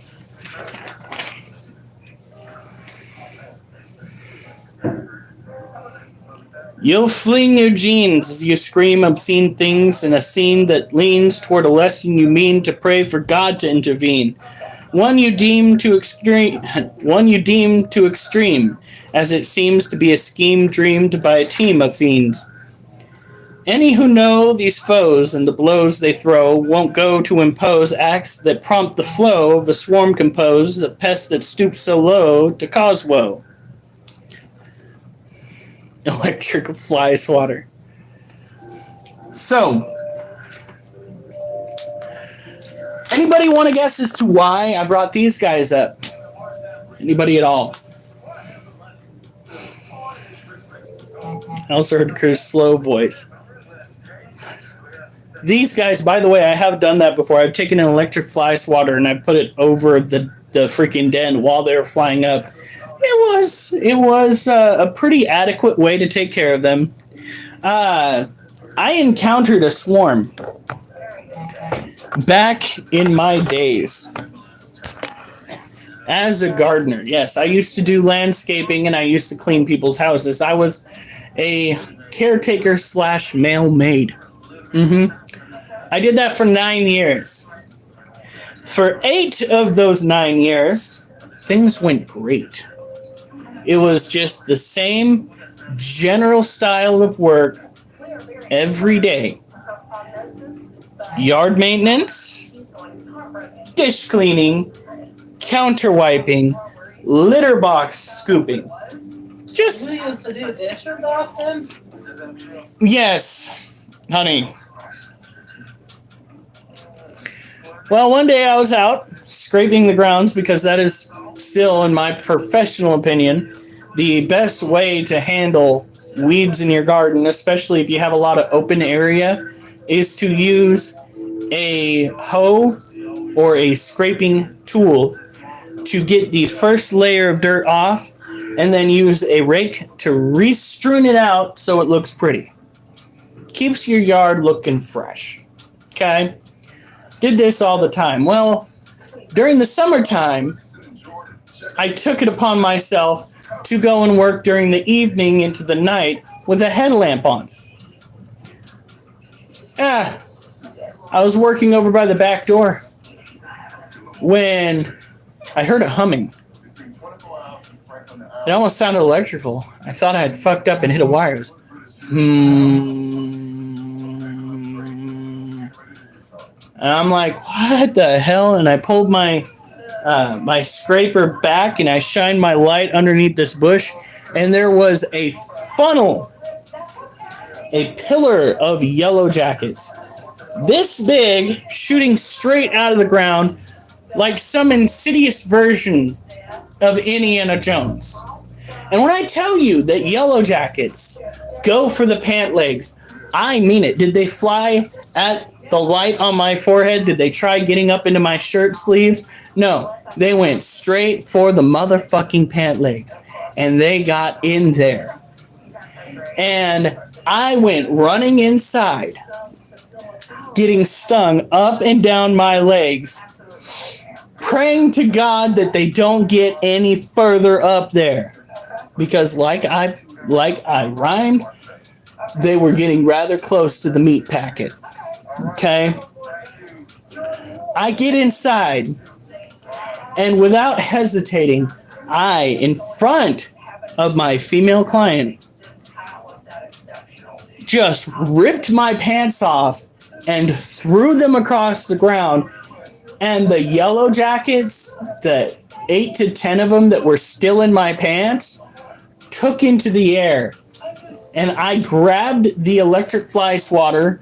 You'll fling your jeans as you scream obscene things in a scene that leans toward a lesson you mean to pray for God to intervene. One you deem too extreme, as it seems to be a scheme dreamed by a team of fiends. Any who know these foes and the blows they throw won't go to impose acts that prompt the flow of a swarm composed of pests that stoop so low to cause woe. Electric fly swatter. So, anybody want to guess as to why I brought these guys up? Anybody at all? I also heard Crew's slow voice. These guys, by the way, I have done that before. I've taken an electric fly swatter and I put it over the freaking den while they were flying up. It was a pretty adequate way to take care of them. I encountered a swarm back in my days as a gardener. Yes, I used to do landscaping and I used to clean people's houses. I was a caretaker / male maid. I did that for 9 years. For 8 of those 9 years, things went great. It was just the same general style of work every day. Yard maintenance, dish cleaning, counter wiping, litter box scooping. Just You used to do dishes often? yes, honey. Well, one day I was out scraping the grounds because that is still, in my professional opinion, the best way to handle weeds in your garden, especially if you have a lot of open area, is to use a hoe or a scraping tool to get the first layer of dirt off and then use a rake to re-strewn it out so it looks pretty. Keeps your yard looking fresh. Okay? Did this all the time. Well, during the summertime, I took it upon myself to go and work during the evening into the night with a headlamp on. I was working over by the back door when I heard a humming. It almost sounded electrical. I thought I had fucked up and hit a wire. It was, And I'm like, what the hell? And I pulled my my scraper back and I shined my light underneath this bush, and there was a funnel, a pillar of yellow jackets, this big, shooting straight out of the ground like some insidious version of Indiana Jones. And when I tell you that yellow jackets go for the pant legs, I mean it. Did they fly at the light on my forehead? Did they try getting up into my shirt sleeves? No, they went straight for the motherfucking pant legs. And they got in there. And I went running inside, getting stung up and down my legs, praying to God that they don't get any further up there. Because like I rhymed, they were getting rather close to the meat packet. Okay? I get inside, and without hesitating, in front of my female client, just ripped my pants off and threw them across the ground. And the yellow jackets, the 8 to 10 of them that were still in my pants, took into the air. And I grabbed the electric fly swatter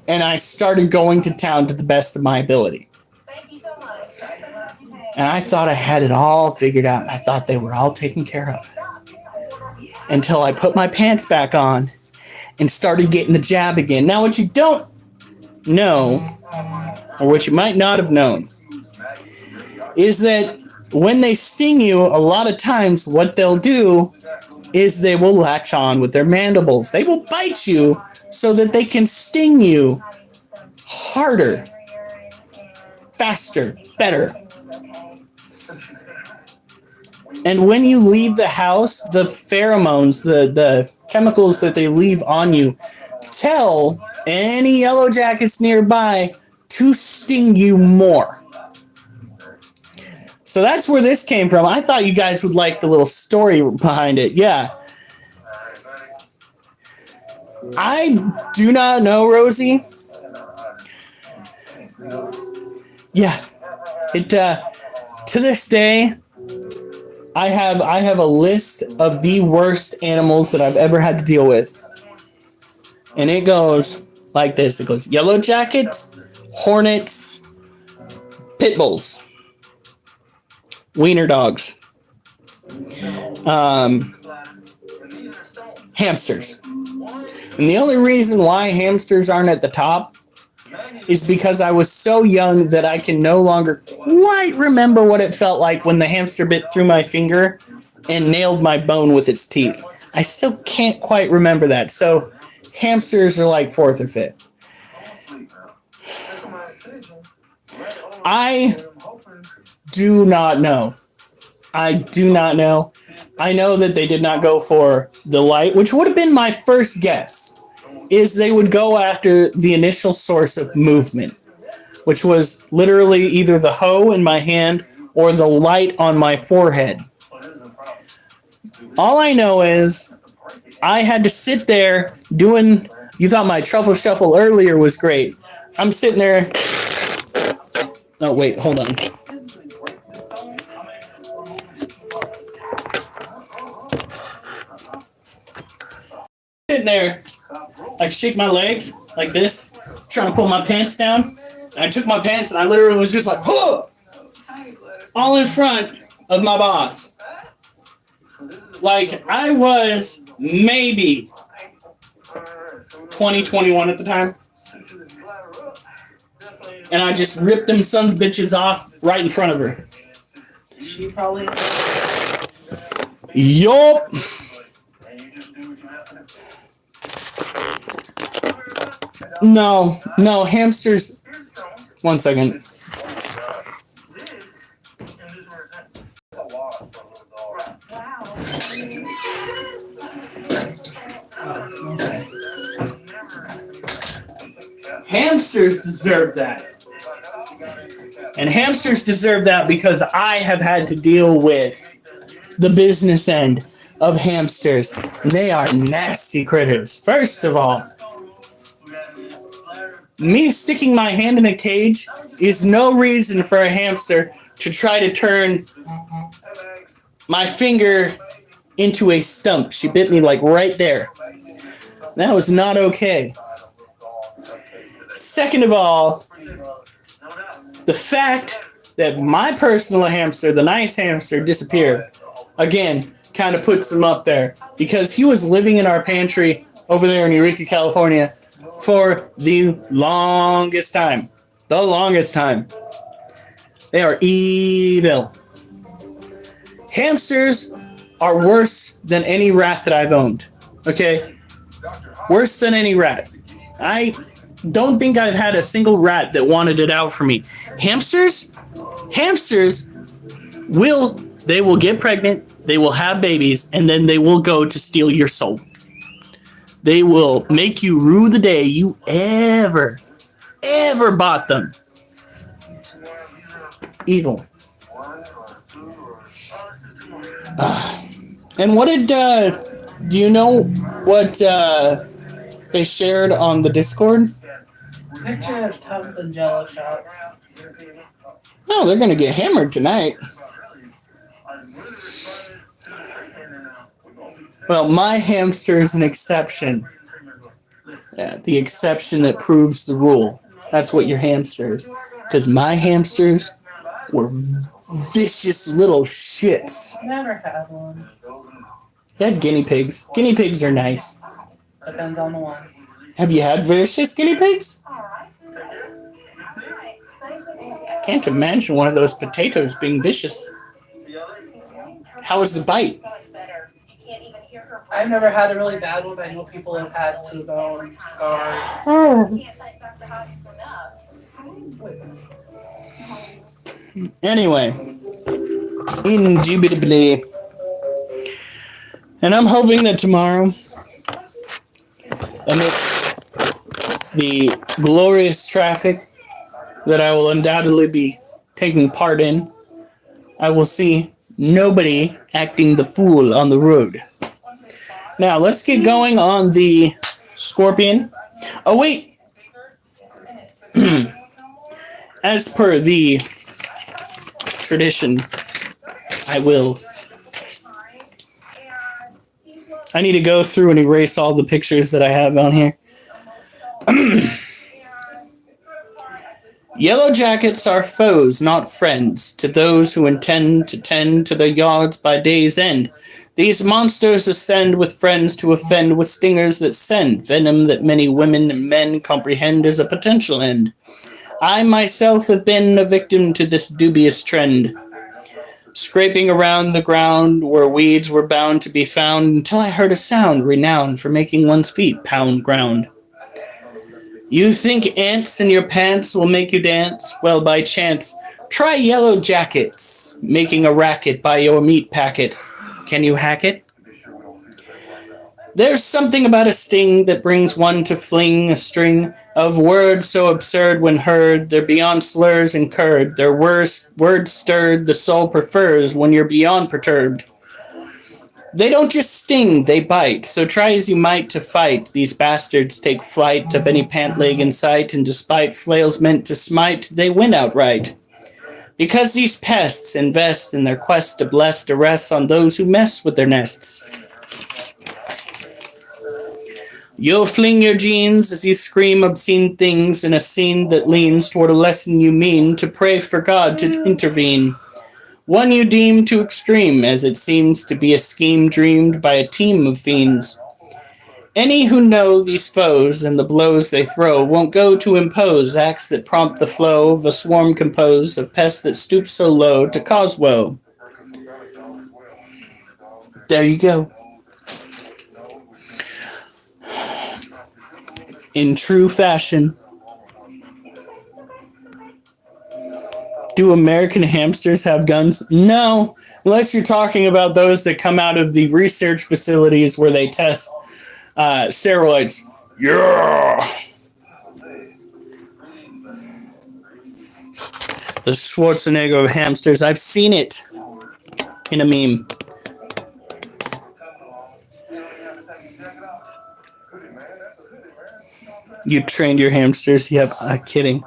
and I started going to town to the best of my ability. Thank you so much. And I thought I had it all figured out. I thought they were all taken care of. Until I put my pants back on and started getting the jab again. Now, what you don't know, or what you might not have known, is that when they sting you, a lot of times what they'll do is they will latch on with their mandibles. They will bite you so that they can sting you harder, faster, better. And when you leave the house, the pheromones, the chemicals that they leave on you, tell any yellow jackets nearby to sting you more. So that's where this came from. I thought you guys would like the little story behind it. Yeah. I do not know, Rosie. Yeah. It to this day, I have a list of the worst animals that I've ever had to deal with. And it goes like this. It goes yellow jackets, hornets, pit bulls, wiener dogs, hamsters. And the only reason why hamsters aren't at the top is because I was so young that I can no longer quite remember what it felt like when the hamster bit through my finger and nailed my bone with its teeth. I still can't quite remember that. So hamsters are like 4th or 5th. I do not know. I do not know. I know that they did not go for the light, which would have been my first guess, is they would go after the initial source of movement, which was literally either the hoe in my hand or the light on my forehead. All I know is I had to sit there doing, you thought my truffle shuffle earlier was great. I'm sitting there. Oh, wait, hold on. Sitting there, like shake my legs like this, trying to pull my pants down. And I took my pants and I literally was just like, oh! All in front of my boss. Like I was maybe 20, 21 at the time. And I just ripped them sons of bitches off right in front of her. She probably. Yup. No, hamsters. One second. Hamsters deserve that. And hamsters deserve that because I have had to deal with the business end of hamsters. They are nasty critters. First of all, me sticking my hand in a cage is no reason for a hamster to try to turn my finger into a stump. She bit me like right there. That was not okay. Second of all, the fact that my personal hamster, the nice hamster, disappeared, again, kind of puts him up there. Because he was living in our pantry over there in Eureka, California for the longest time. The longest time. They are evil. Hamsters are worse than any rat that I've owned. Okay? Worse than any rat. I don't think I've had a single rat that wanted it out for me. Hamsters will get pregnant, they will have babies, and then they will go to steal your soul. They will make you rue the day you ever bought them. Evil. And what did, do you know what they shared on the Discord? Picture of tubs and jello shots. Oh, they're going to get hammered tonight. Well, my hamster is an exception. Yeah, the exception that proves the rule. That's what your hamster is. Because my hamsters were vicious little shits. Never had one. You had guinea pigs. Guinea pigs are nice. Depends on the one. Have you had vicious guinea pigs? I can't imagine one of those potatoes being vicious. How was the bite? I've never had a really bad one, but I know people have had T-bone scars. Anyway, indubitably. And I'm hoping that tomorrow, amidst the glorious traffic that I will undoubtedly be taking part in, I will see nobody acting the fool on the road. Now, let's get going on the Scorpion. Oh, wait! As per the tradition, I need to go through and erase all the pictures that I have on here. Yellow jackets are foes, not friends, to those who intend to tend to their yards by day's end. These monsters ascend with friends to offend, with stingers that send venom that many women and men comprehend as a potential end. I myself have been a victim to this dubious trend, scraping around the ground where weeds were bound to be found until I heard a sound renowned for making one's feet pound ground. You think ants in your pants will make you dance? Well, by chance, try yellow jackets, making a racket by your meat packet. Can you hack it? There's something about a sting that brings one to fling a string of words so absurd when heard. They're beyond slurs incurred. Their words stirred the soul prefers when you're beyond perturbed. They don't just sting, they bite. So try as you might to fight. These bastards take flight up any pant leg in sight, and despite flails meant to smite, they win outright. Because these pests invest in their quest to bless arrests on those who mess with their nests. You'll fling your jeans as you scream obscene things in a scene that leans toward a lesson you mean to pray for God to intervene. One you deem too extreme, as it seems to be a scheme dreamed by a team of fiends. Any who know these foes and the blows they throw won't go to impose acts that prompt the flow of a swarm composed of pests that stoop so low to cause woe. There you go. In true fashion. Do American hamsters have guns? No, unless you're talking about those that come out of the research facilities where they test steroids. Yeah! The Schwarzenegger of hamsters. I've seen it in a meme. You trained your hamsters? Yep, I'm kidding.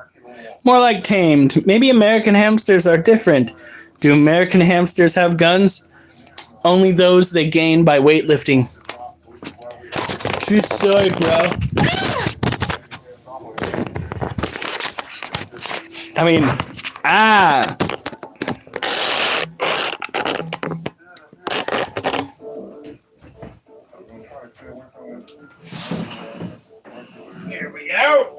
More like tamed. Maybe American hamsters are different. Do American hamsters have guns? Only those they gain by weightlifting. True story, bro. I mean, Here we go.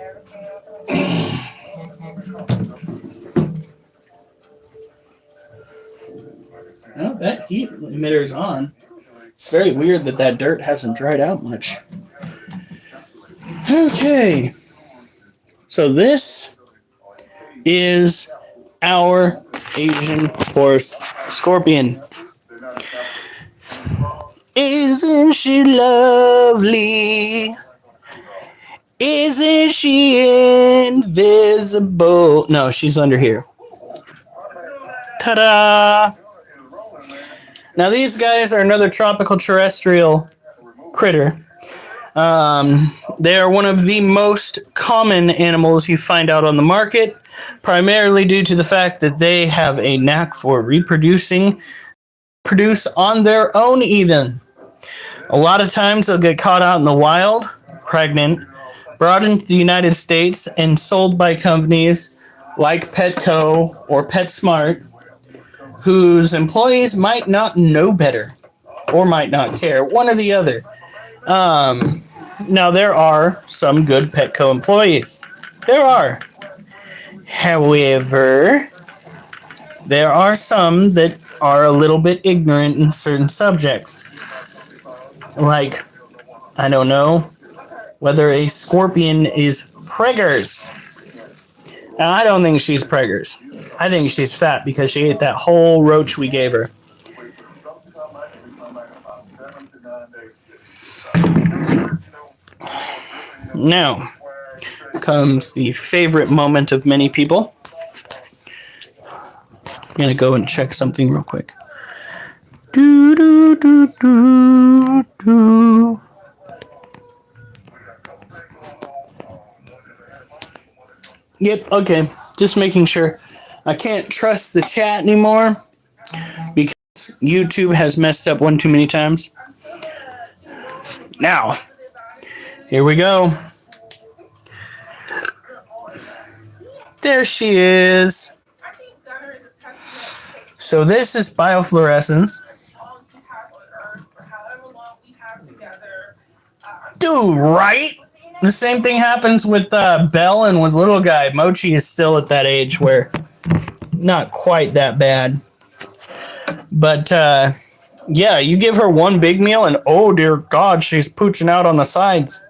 Oh, that heat emitter's on. It's very weird that that dirt hasn't dried out much. Okay. So this is our Asian forest scorpion. Isn't she lovely? Isn't she invisible? No, she's under here. Ta-da! Now these guys are another tropical terrestrial critter. They are one of the most common animals you find out on the market, primarily due to the fact that they have a knack for produce on their own even. A lot of times they'll get caught out in the wild, pregnant, brought into the United States, and sold by companies like Petco or PetSmart, whose employees might not know better or might not care, one or the other. Now, there are some good Petco employees. There are. However, there are some that are a little bit ignorant in certain subjects. Like, I don't know whether a scorpion is preggers. Now, I don't think she's preggers. I think she's fat because she ate that whole roach we gave her. Now comes the favorite moment of many people. I'm gonna go and check something real quick. Do do do do do. Yep, okay. Just making sure. I can't trust the chat anymore because YouTube has messed up one too many times. Now, here we go. There she is. So this is biofluorescence. Dude, right? The same thing happens with Belle and with little guy. Mochi is still at that age where not quite that bad. But yeah, you give her one big meal and oh dear God, she's pooching out on the sides.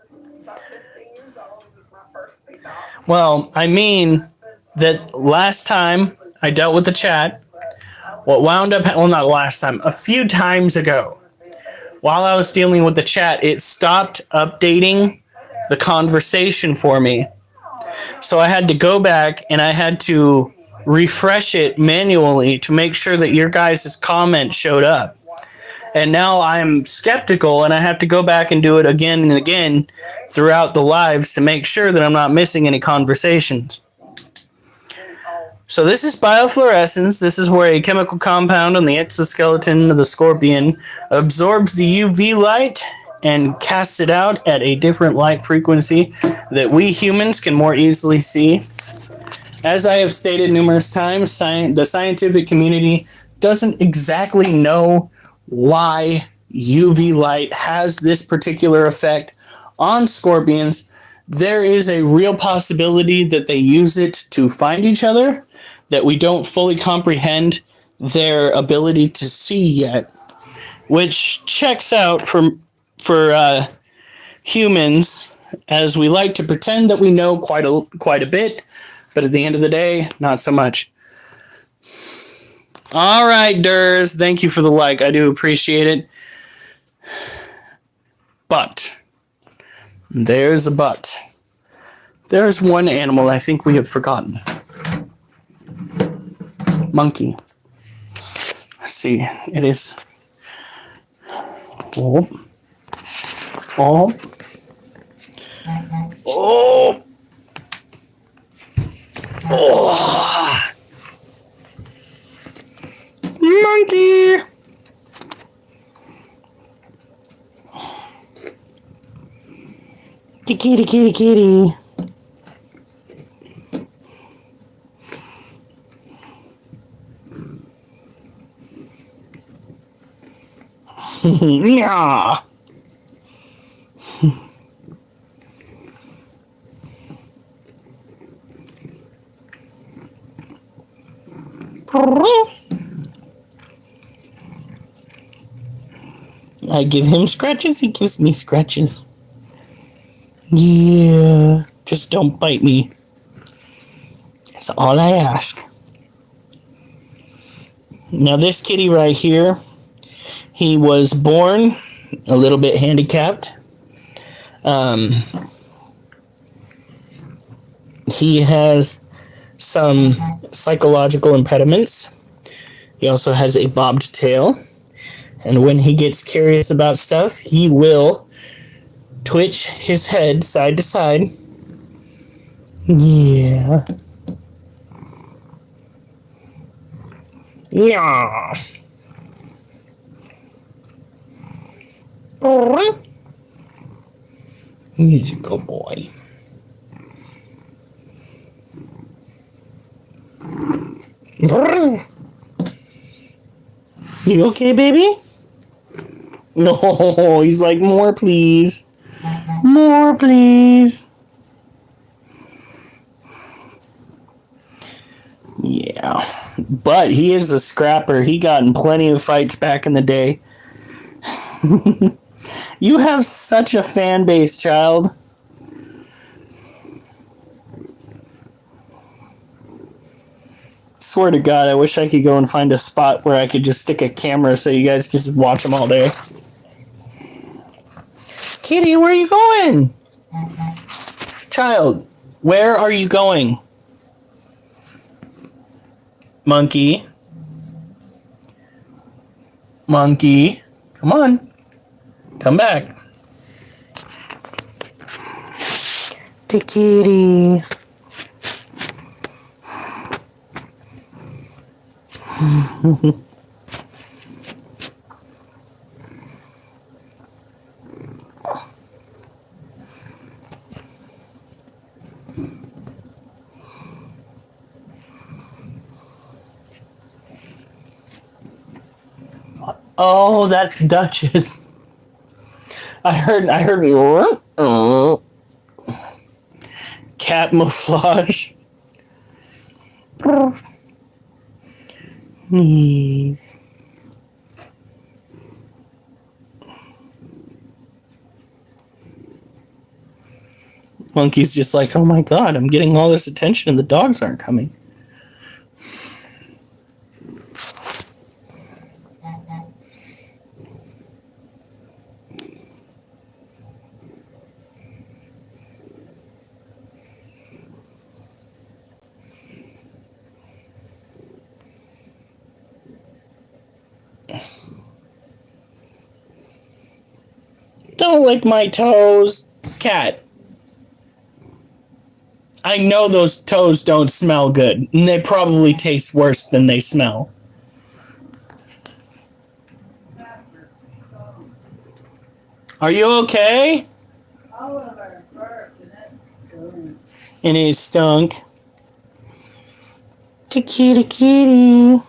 Well, I mean that last time I dealt with the chat, what wound up, well, not last time, a few times ago, while I was dealing with the chat, it stopped updating the conversation for me. So I had to go back and I had to refresh it manually to make sure that your guys' comment showed up. And now I'm skeptical and I have to go back and do it again and again throughout the lives to make sure that I'm not missing any conversations. So this is biofluorescence. This is where a chemical compound on the exoskeleton of the scorpion absorbs the UV light and casts it out at a different light frequency that we humans can more easily see. As I have stated numerous times, the scientific community doesn't exactly know why UV light has this particular effect on scorpions. There is a real possibility that they use it to find each other, that we don't fully comprehend their ability to see yet, which checks out for humans, as we like to pretend that we know quite a bit, but at the end of the day, not so much. All right, Durs, thank you for the like. I do appreciate it. But there's a but. There's one animal I think we have forgotten. Monkey. Let's see. It is. Oh. Oh. Oh. Oh. Monkey. Kitty, kitty, kitty. Yeah. I give him scratches, he gives me scratches. Yeah, just don't bite me. That's all I ask. Now this kitty right here, he was born a little bit handicapped. He has some psychological impediments. He also has a bobbed tail. And when he gets curious about stuff, he will twitch his head side to side. Yeah. Yeah. He's a good boy. You okay, baby? No, he's like, more please. More please. Yeah. But he is a scrapper. He got in plenty of fights back in the day. You have such a fan base, child. Swear to God, I wish I could go and find a spot where I could just stick a camera so you guys could just watch them all day. Kitty, where are you going? Child, where are you going? Monkey. Monkey. Come on. Come back. The kitty. Oh, that's Duchess. I heard cat mouflage. Monkey's just like, oh my God, I'm getting all this attention and the dogs aren't coming. Don't lick my toes, cat. I know those toes don't smell good, and they probably taste worse than they smell. Are you okay? Oliver burped and that's good. And it stunk. The kitty kitty.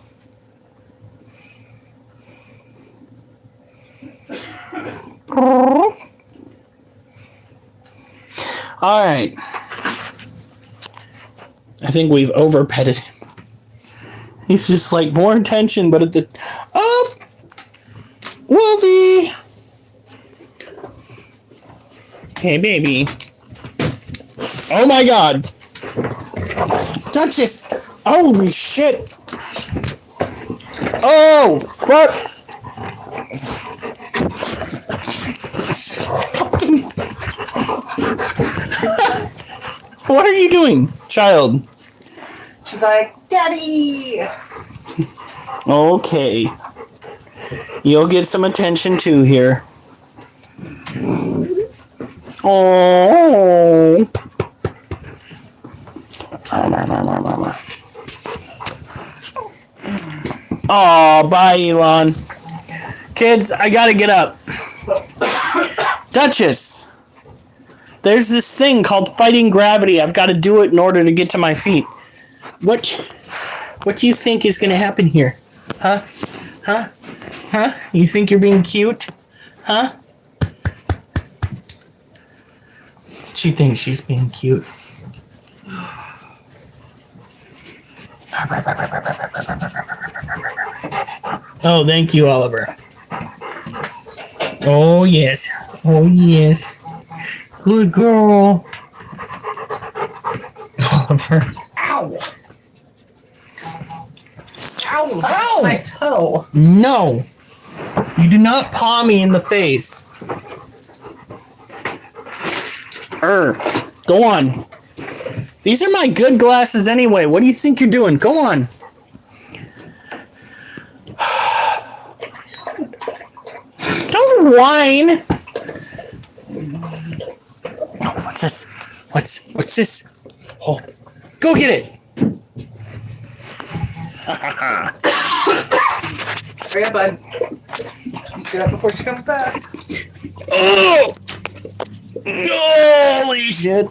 Alright. I think we've over petted him. He's just like more attention, but at the Wolfie! Hey baby. Oh my God. Duchess! Holy shit! Oh! What? What are you doing, child? She's like, Daddy! Okay. You'll get some attention too here. Oh. Oh, bye, Elon. Kids, I gotta get up. Duchess, there's this thing called fighting gravity. I've got to do it in order to get to my feet. What do you think is gonna happen here? Huh? Huh? Huh? You think you're being cute? Huh? She thinks she's being cute. Oh, thank you, Oliver. Oh, yes. Oh, yes. Good girl. Oliver. Ow! Ow! Ow! My toe. No. You do not paw me in the face. Go on. These are my good glasses anyway. What do you think you're doing? Go on. Don't whine. What's this? What's this? Oh, go get it. Hurry up, bud. Get up before she comes back. Oh! Holy shit.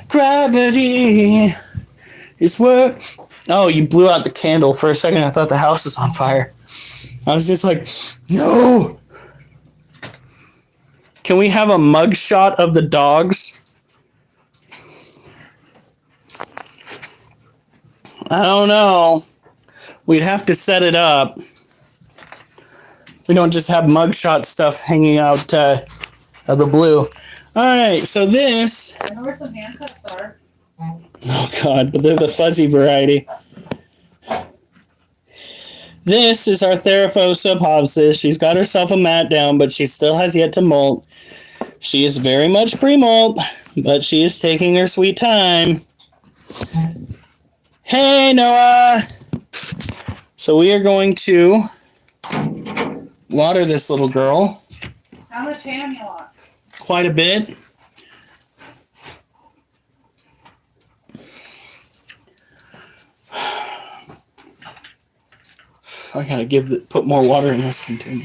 Gravity is what. Oh, you blew out the candle. For a second, I thought the house was on fire. I was just like, no. Can we have a mug shot of the dogs? I don't know. We'd have to set it up. We don't just have mugshot stuff hanging out of the blue. Alright, so this... I know where some handcuffs are. Oh god, but they're the fuzzy variety. This is our Theraphosa pavsis. She's got herself a mat down, but she still has yet to molt. She is very much pre-molt, but she is taking her sweet time. Hey, Noah! So we are going to water this little girl. How much ham you want? Quite a bit. I gotta put more water in this container.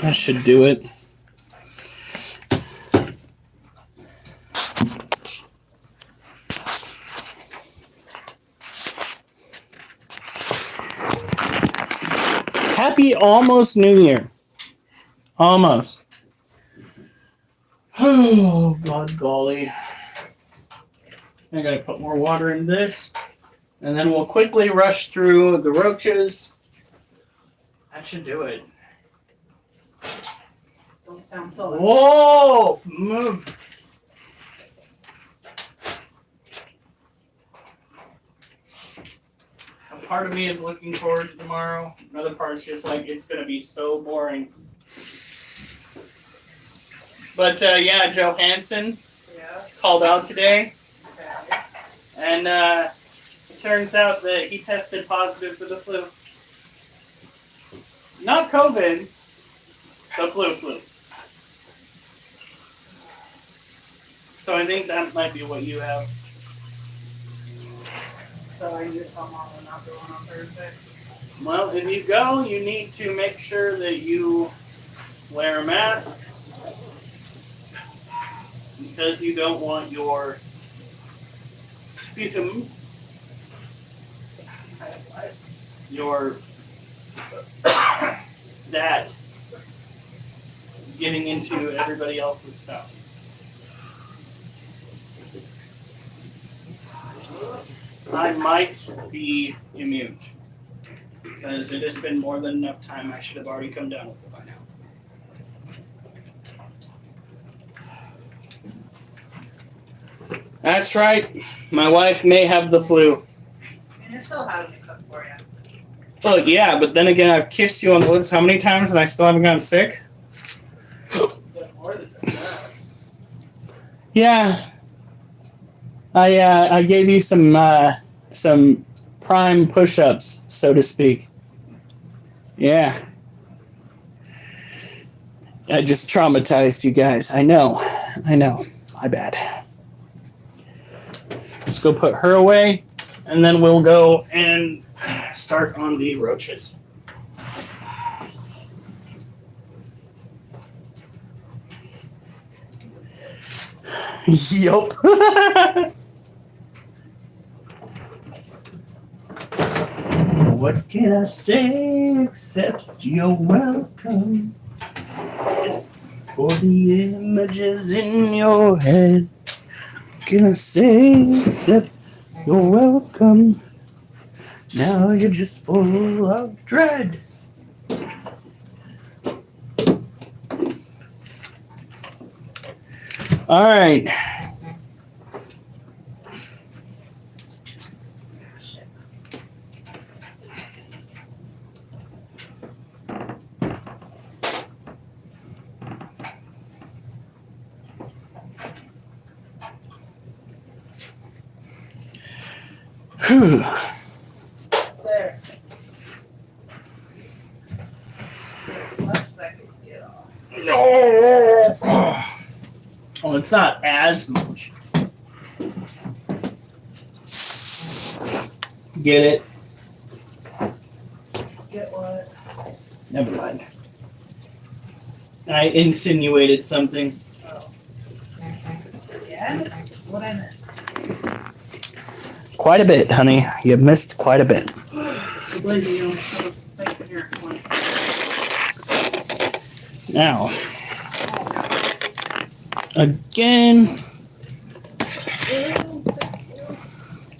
That should do it. Happy almost New Year. Almost. Oh, God golly. I gotta put more water in this. And then we'll quickly rush through the roaches. That should do it. Don't sound so. Whoa! Move. Part of me is looking forward to tomorrow. Another part is just like, it's going to be so boring. But yeah, Joe Hansen called out today. Okay. And it turns out that he tested positive for the flu. Not COVID, the flu. So I think that might be what you have. So I can just tell Mom we're not going on Thursday. Well, if you go, you need to make sure that you wear a mask because you don't want your sputum, that getting into everybody else's stuff. I might be immune because it has been more than enough time. I should have already come down with it by now. That's right. My wife may have the flu. And you're still having it cooked for you. Look, yeah, but then again, I've kissed you on the lips how many times and I still haven't gotten sick? More than just that. Yeah. I gave you some prime push-ups, so to speak. Yeah. I just traumatized you guys. I know. My bad. Let's go put her away, and then we'll go and start on the roaches. Yup. What can I say except you're welcome for the images in your head? What can I say except you're welcome? Now you're just full of dread. All right. Whew. There. As much as I can get off. Well, it's not as much. Get it? Get what? Never mind. I insinuated something. Oh. Yeah? What I missed? Quite a bit, honey. You missed quite a bit. Believe me, you don't have a thing here. Now, again.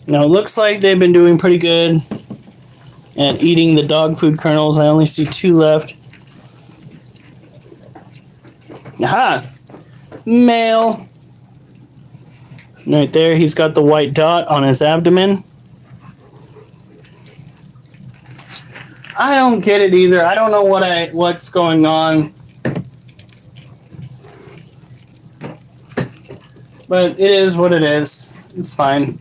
Now, it looks like they've been doing pretty good at eating the dog food kernels. I only see 2 left. Aha! Male. Right there, he's got the white dot on his abdomen. I don't get it either. I don't know what's going on. But it is what it is. It's fine.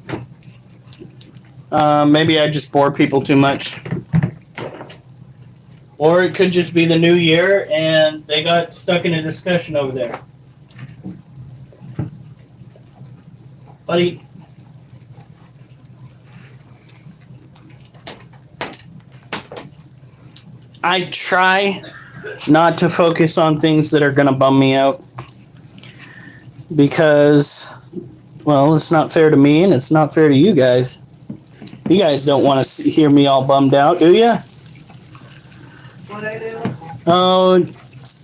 Maybe I just bore people too much. Or it could just be the new year and they got stuck in a discussion over there. Buddy. I try not to focus on things that are going to bum me out. Because, well, it's not fair to me and it's not fair to you guys. You guys don't want to hear me all bummed out, do you? What I do? Oh,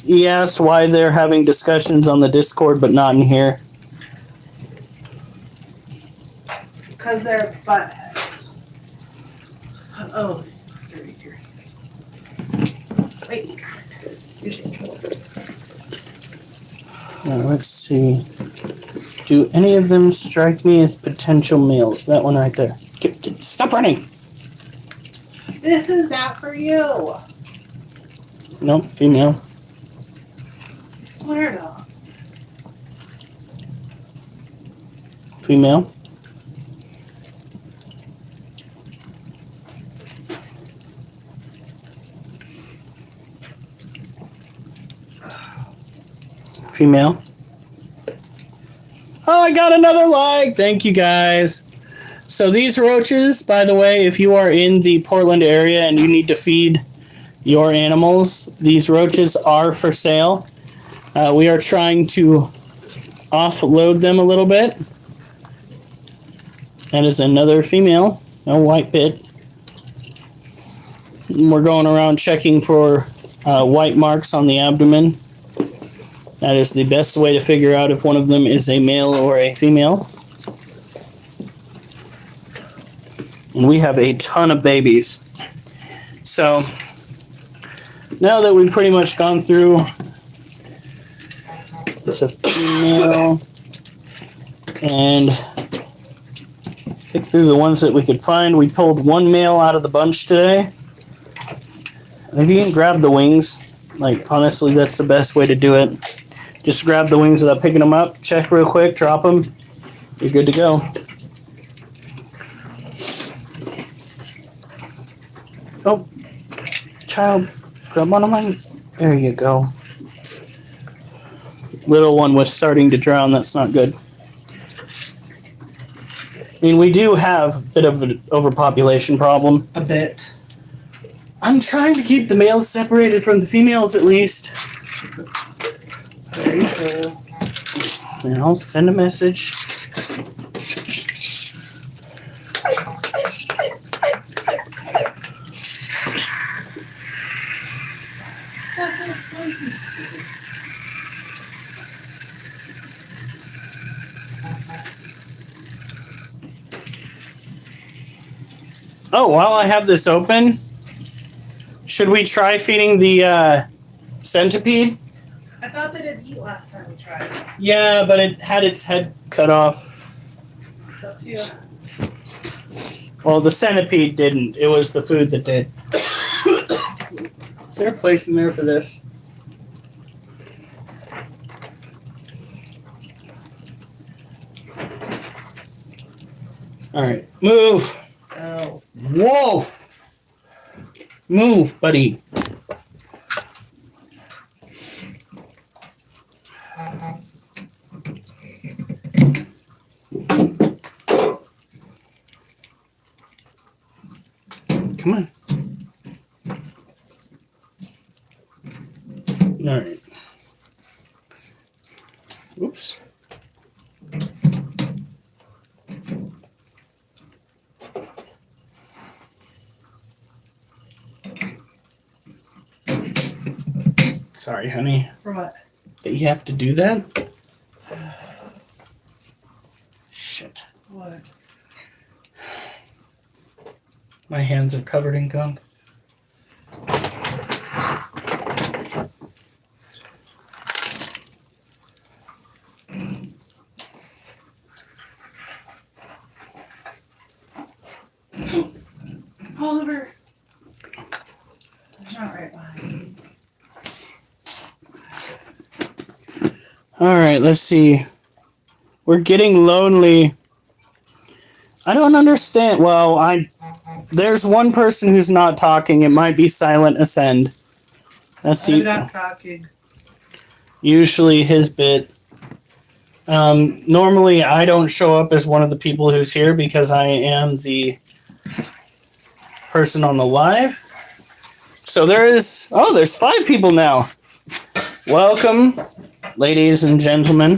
he asked why they're having discussions on the Discord but not in here. Because they're buttheads. Oh, here. Wait. You should control it. Now, let's see. Do any of them strike me as potential males? That one right there. Stop running! This is not for you. Nope, female. Swear to. Female. Female. Oh, I got another like. Thank you guys. So these roaches, by the way, if you are in the Portland area and you need to feed your animals, these roaches are for sale. We are trying to offload them a little bit. That is another female, no white pit. And we're going around checking for white marks on the abdomen. That is the best way to figure out if one of them is a male or a female. And we have a ton of babies. So now that we've pretty much gone through, it's a female, and pick through the ones that we could find. We pulled one male out of the bunch today. And if you can grab the wings, like honestly, that's the best way to do it. Just grab the wings without picking them up, check real quick, drop them, you're good to go. Oh, child, grab one of mine. There you go. Little one was starting to drown, that's not good. I mean, we do have a bit of an overpopulation problem. A bit. I'm trying to keep the males separated from the females at least. There you go. And I'll send a message. Oh, while I have this open, should we try feeding the centipede? I thought they didn't eat last time we tried. Yeah, but it had its head cut off. It's up to you. Well, the centipede didn't. It was the food that did. Is there a place in there for this? Alright, move! Oh. Wolf! Move, buddy. Come on. Alright. Oops. Sorry, honey. For what? That you have to do that? Shit. What? My hands are covered in gunk. Oliver. Not right behind me. Alright, let's see. We're getting lonely. I don't understand. Well, there's one person who's not talking. It might be Silent Ascend. That's I'm not talking. usually his bit. Normally, I don't show up as one of the people who's here because I am the person on the live. So there's 5 people now. Welcome, ladies and gentlemen,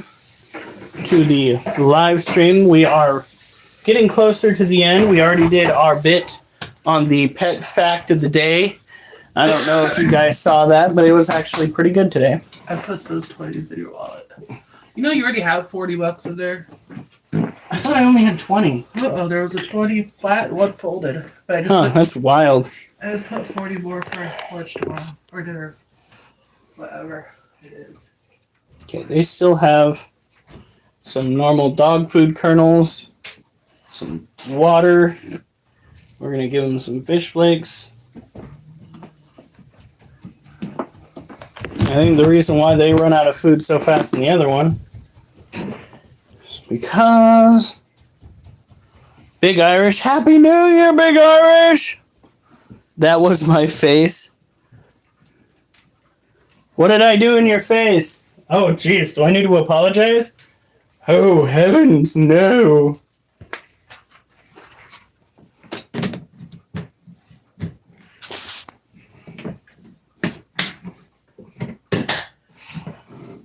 to the live stream. We are getting closer to the end. We already did our bit on the pet fact of the day. I don't know if you guys saw that, but it was actually pretty good today. I put those 20s in your wallet. You know you already have $40 in there. I thought I only had 20. Uh-oh, there was a 20 flat, one folded. But I just That's wild. I just put 40 more for lunch tomorrow or dinner, whatever it is. Okay, they still have some normal dog food kernels, some water. We're going to give them some fish flakes. I think the reason why they run out of food so fast in the other one is because Big Irish, Happy New Year, Big Irish! That was my face. What did I do in your face? Oh, jeez, do I need to apologize? Oh, heavens, no.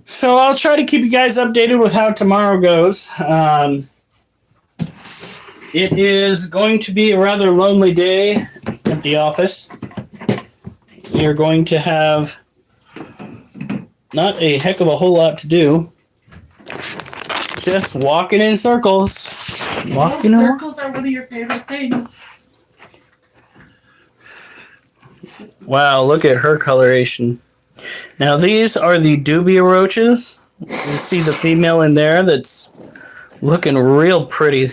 So I'll try to keep you guys updated with how tomorrow goes. It is going to be a rather lonely day at the office. We are going to have not a heck of a whole lot to do. Just walking in circles. Walking around. Circles are one of your favorite things. Wow, look at her coloration. Now these are the dubia roaches. You see the female in there that's looking real pretty.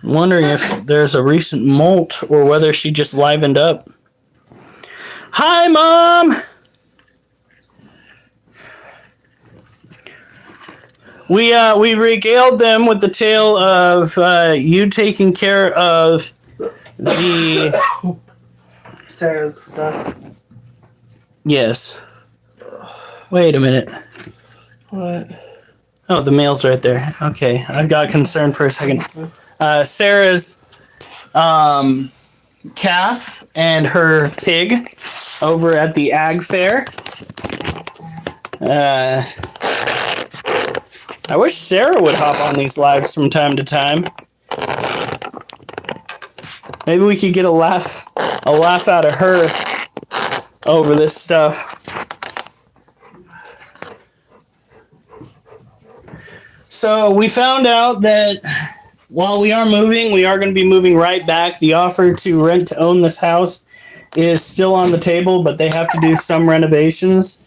I'm wondering if there's a recent molt or whether she just livened up. Hi, Mom! We regaled them with the tale of you taking care of the... Sarah's stuff. Yes. Wait a minute. What? Oh, the mail's right there. Okay, I got concerned for a second. Sarah's calf and her pig over at the ag fair. I wish Sarah would hop on these lives from time to time. Maybe we could get a laugh out of her over this stuff. So we found out that while we are moving, we are going to be moving right back. The offer to rent to own this house is still on the table, but they have to do some renovations.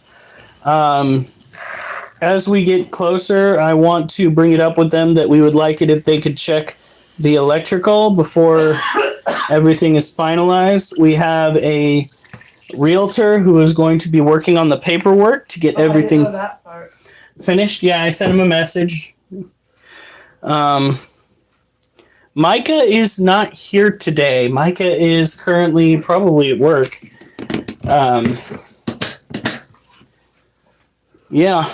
as we get closer, I want to bring it up with them that we would like it if they could check the electrical before everything is finalized. We have a realtor who is going to be working on the paperwork to get Oh, I didn't everything know that part. finished. Yeah, I sent him a message. Micah is not here today. Micah is currently probably at work. Yeah.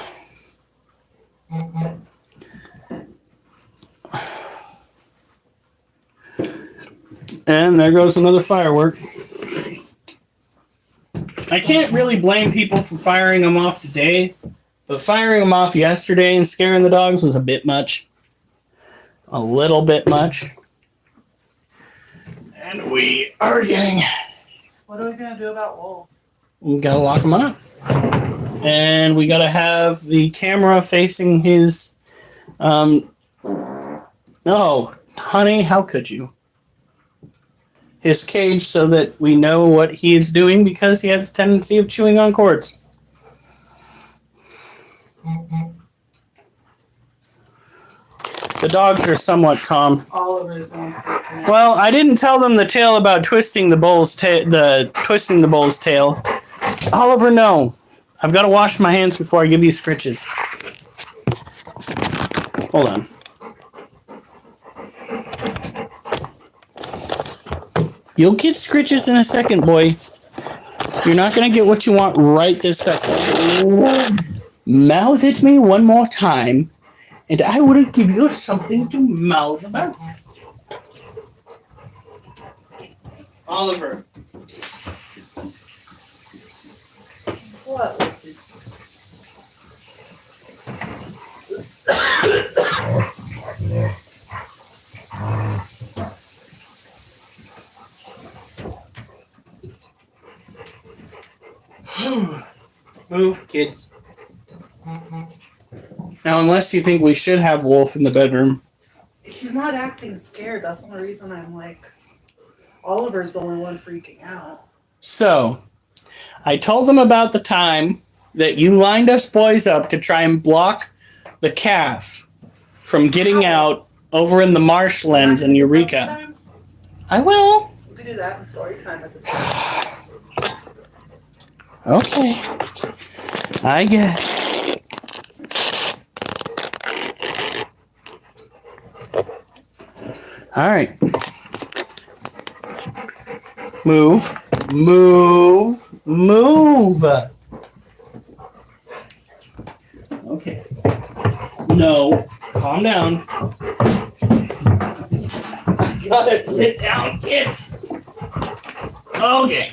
And there goes another firework. I can't really blame people for firing them off today, but firing them off yesterday and scaring the dogs was a bit much. A little bit much. And we are getting... What are we gonna do about Wolf? We gotta lock him up. And we gotta have the camera facing his... No, honey, how could you? His cage so that we know what he is doing because he has a tendency of chewing on cords. The dogs are somewhat calm. Oliver's on. Well, I didn't tell them the tale about twisting the bull's tail. Oliver, no. I've got to wash my hands before I give you scritches. Hold on. You'll get scritches in a second, boy. You're not going to get what you want right this second. Mouth at me one more time, and I will give you something to mouth about. Oliver. What? Move, kids. Now, unless you think we should have Wolf in the bedroom. He's not acting scared. That's the only reason I'm like, Oliver's the only one freaking out. So, I told them about the time that you lined us boys up to try and block the calf from getting out over in the marshlands in Eureka. I will. We could do that in story time at the same time. Okay. I guess. All right. Move. Move. Move. Okay. No. Calm down. I gotta sit down, kids. Okay.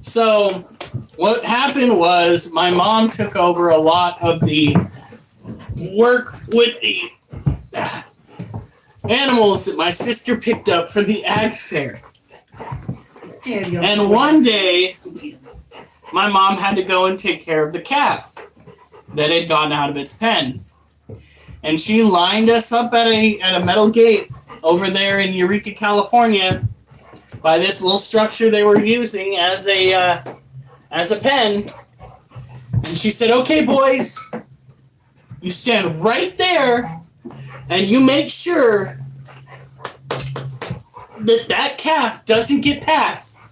So, what happened was my mom took over a lot of the work with the animals that my sister picked up for the ag fair. And one day, my mom had to go and take care of the calf that had gotten out of its pen. And she lined us up at a metal gate over there in Eureka, California, by this little structure they were using as a pen. And she said, "Okay, boys, you stand right there and you make sure that calf doesn't get past.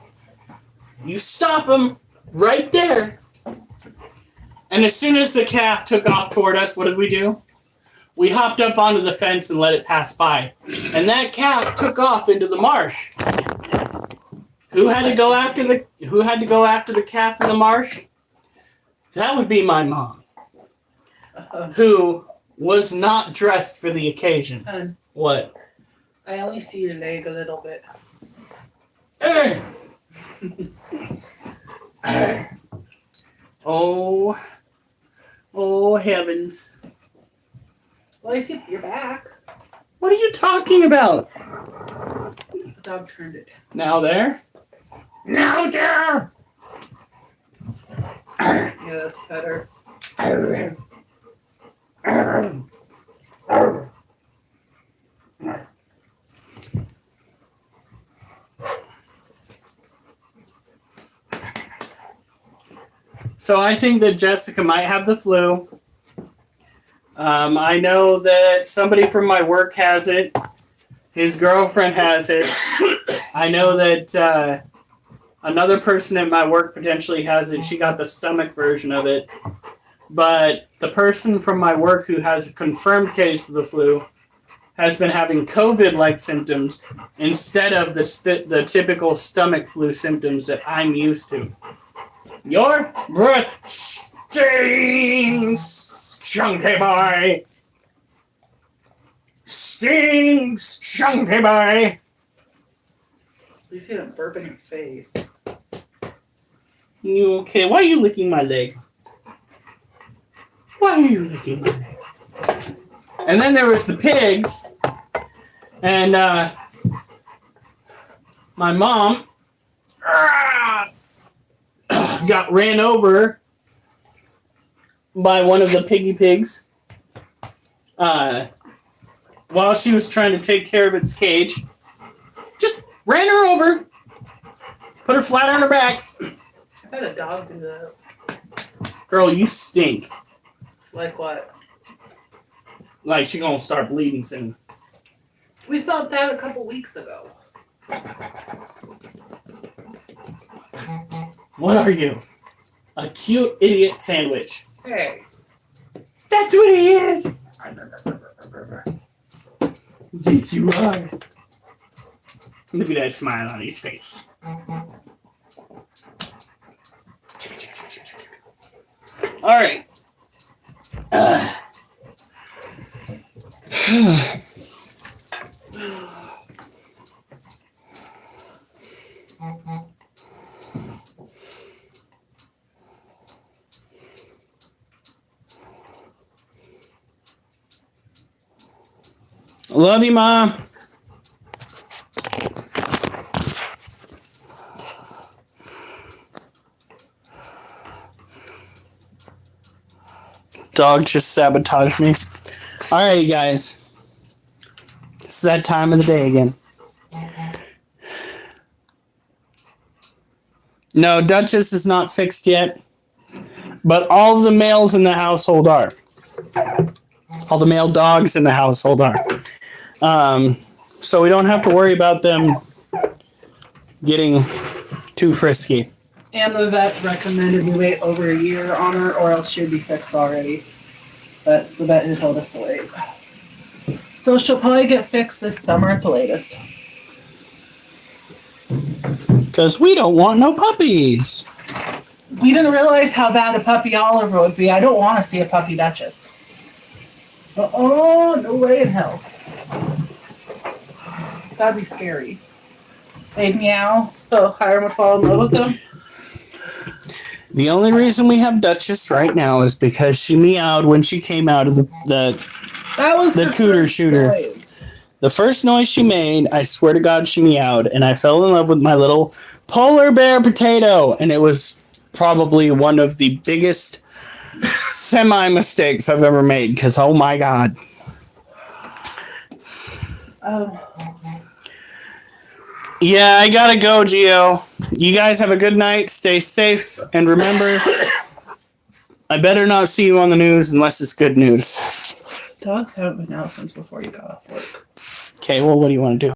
You stop him right there." And as soon as the calf took off toward us, what did we do? We hopped up onto the fence and let it pass by. And that calf took off into the marsh. Who had to go after the calf in the marsh? That would be my mom, who was not dressed for the occasion. What? I only see your leg a little bit. Oh heavens. Well, I see your back. What are you talking about? The dog turned it. Now there? Now there! Yeah, that's better. So I think that Jessica might have the flu. I know that somebody from my work has it. His girlfriend has it. I know that another person at my work potentially has it. She got the stomach version of it. But the person from my work who has a confirmed case of the flu has been having COVID-like symptoms instead of the typical stomach flu symptoms that I'm used to. Your breath stinks, chunky boy. Stinks, chunky boy. You see that burp in your face. You okay? Why are you licking my leg? Why are you licking my leg? And then there was the pigs, and my mom got ran over by one of the piggy pigs while she was trying to take care of its cage. Just ran her over, put her flat on her back. I had a dog do that. Girl, you stink. Like what? Like she gonna start bleeding soon. We thought that a couple weeks ago. What are you? A cute idiot sandwich. Hey. That's what he is. Yes, you are. Look at that smile on his face. All right. Love you, Mom. Dog just sabotaged me. All right, you guys. It's that time of the day again. No, Duchess is not fixed yet, but all the males in the household are. All the male dogs in the household are. So we don't have to worry about them getting too frisky. And the vet recommended we wait over a year on her, or else she'd be fixed already. That's the vet who told us to wait. So she'll probably get fixed this summer at the latest. Because we don't want no puppies. We didn't realize how bad a puppy Oliver would be. I don't want to see a puppy Duchess. No way in hell. That'd be scary. They'd meow, so Hiram would fall in love with them. The only reason we have Duchess right now is because she meowed when she came out of the That was the her cooter first shooter. noise. The first noise she made, I swear to God, she meowed, and I fell in love with my little polar bear potato, and it was probably one of the biggest semi-mistakes I've ever made, because oh my God. Yeah, I gotta go, Gio. You guys have a good night, stay safe, and remember, I better not see you on the news unless it's good news. Dogs haven't been out since before you got off work. Okay, well, what do you want to do?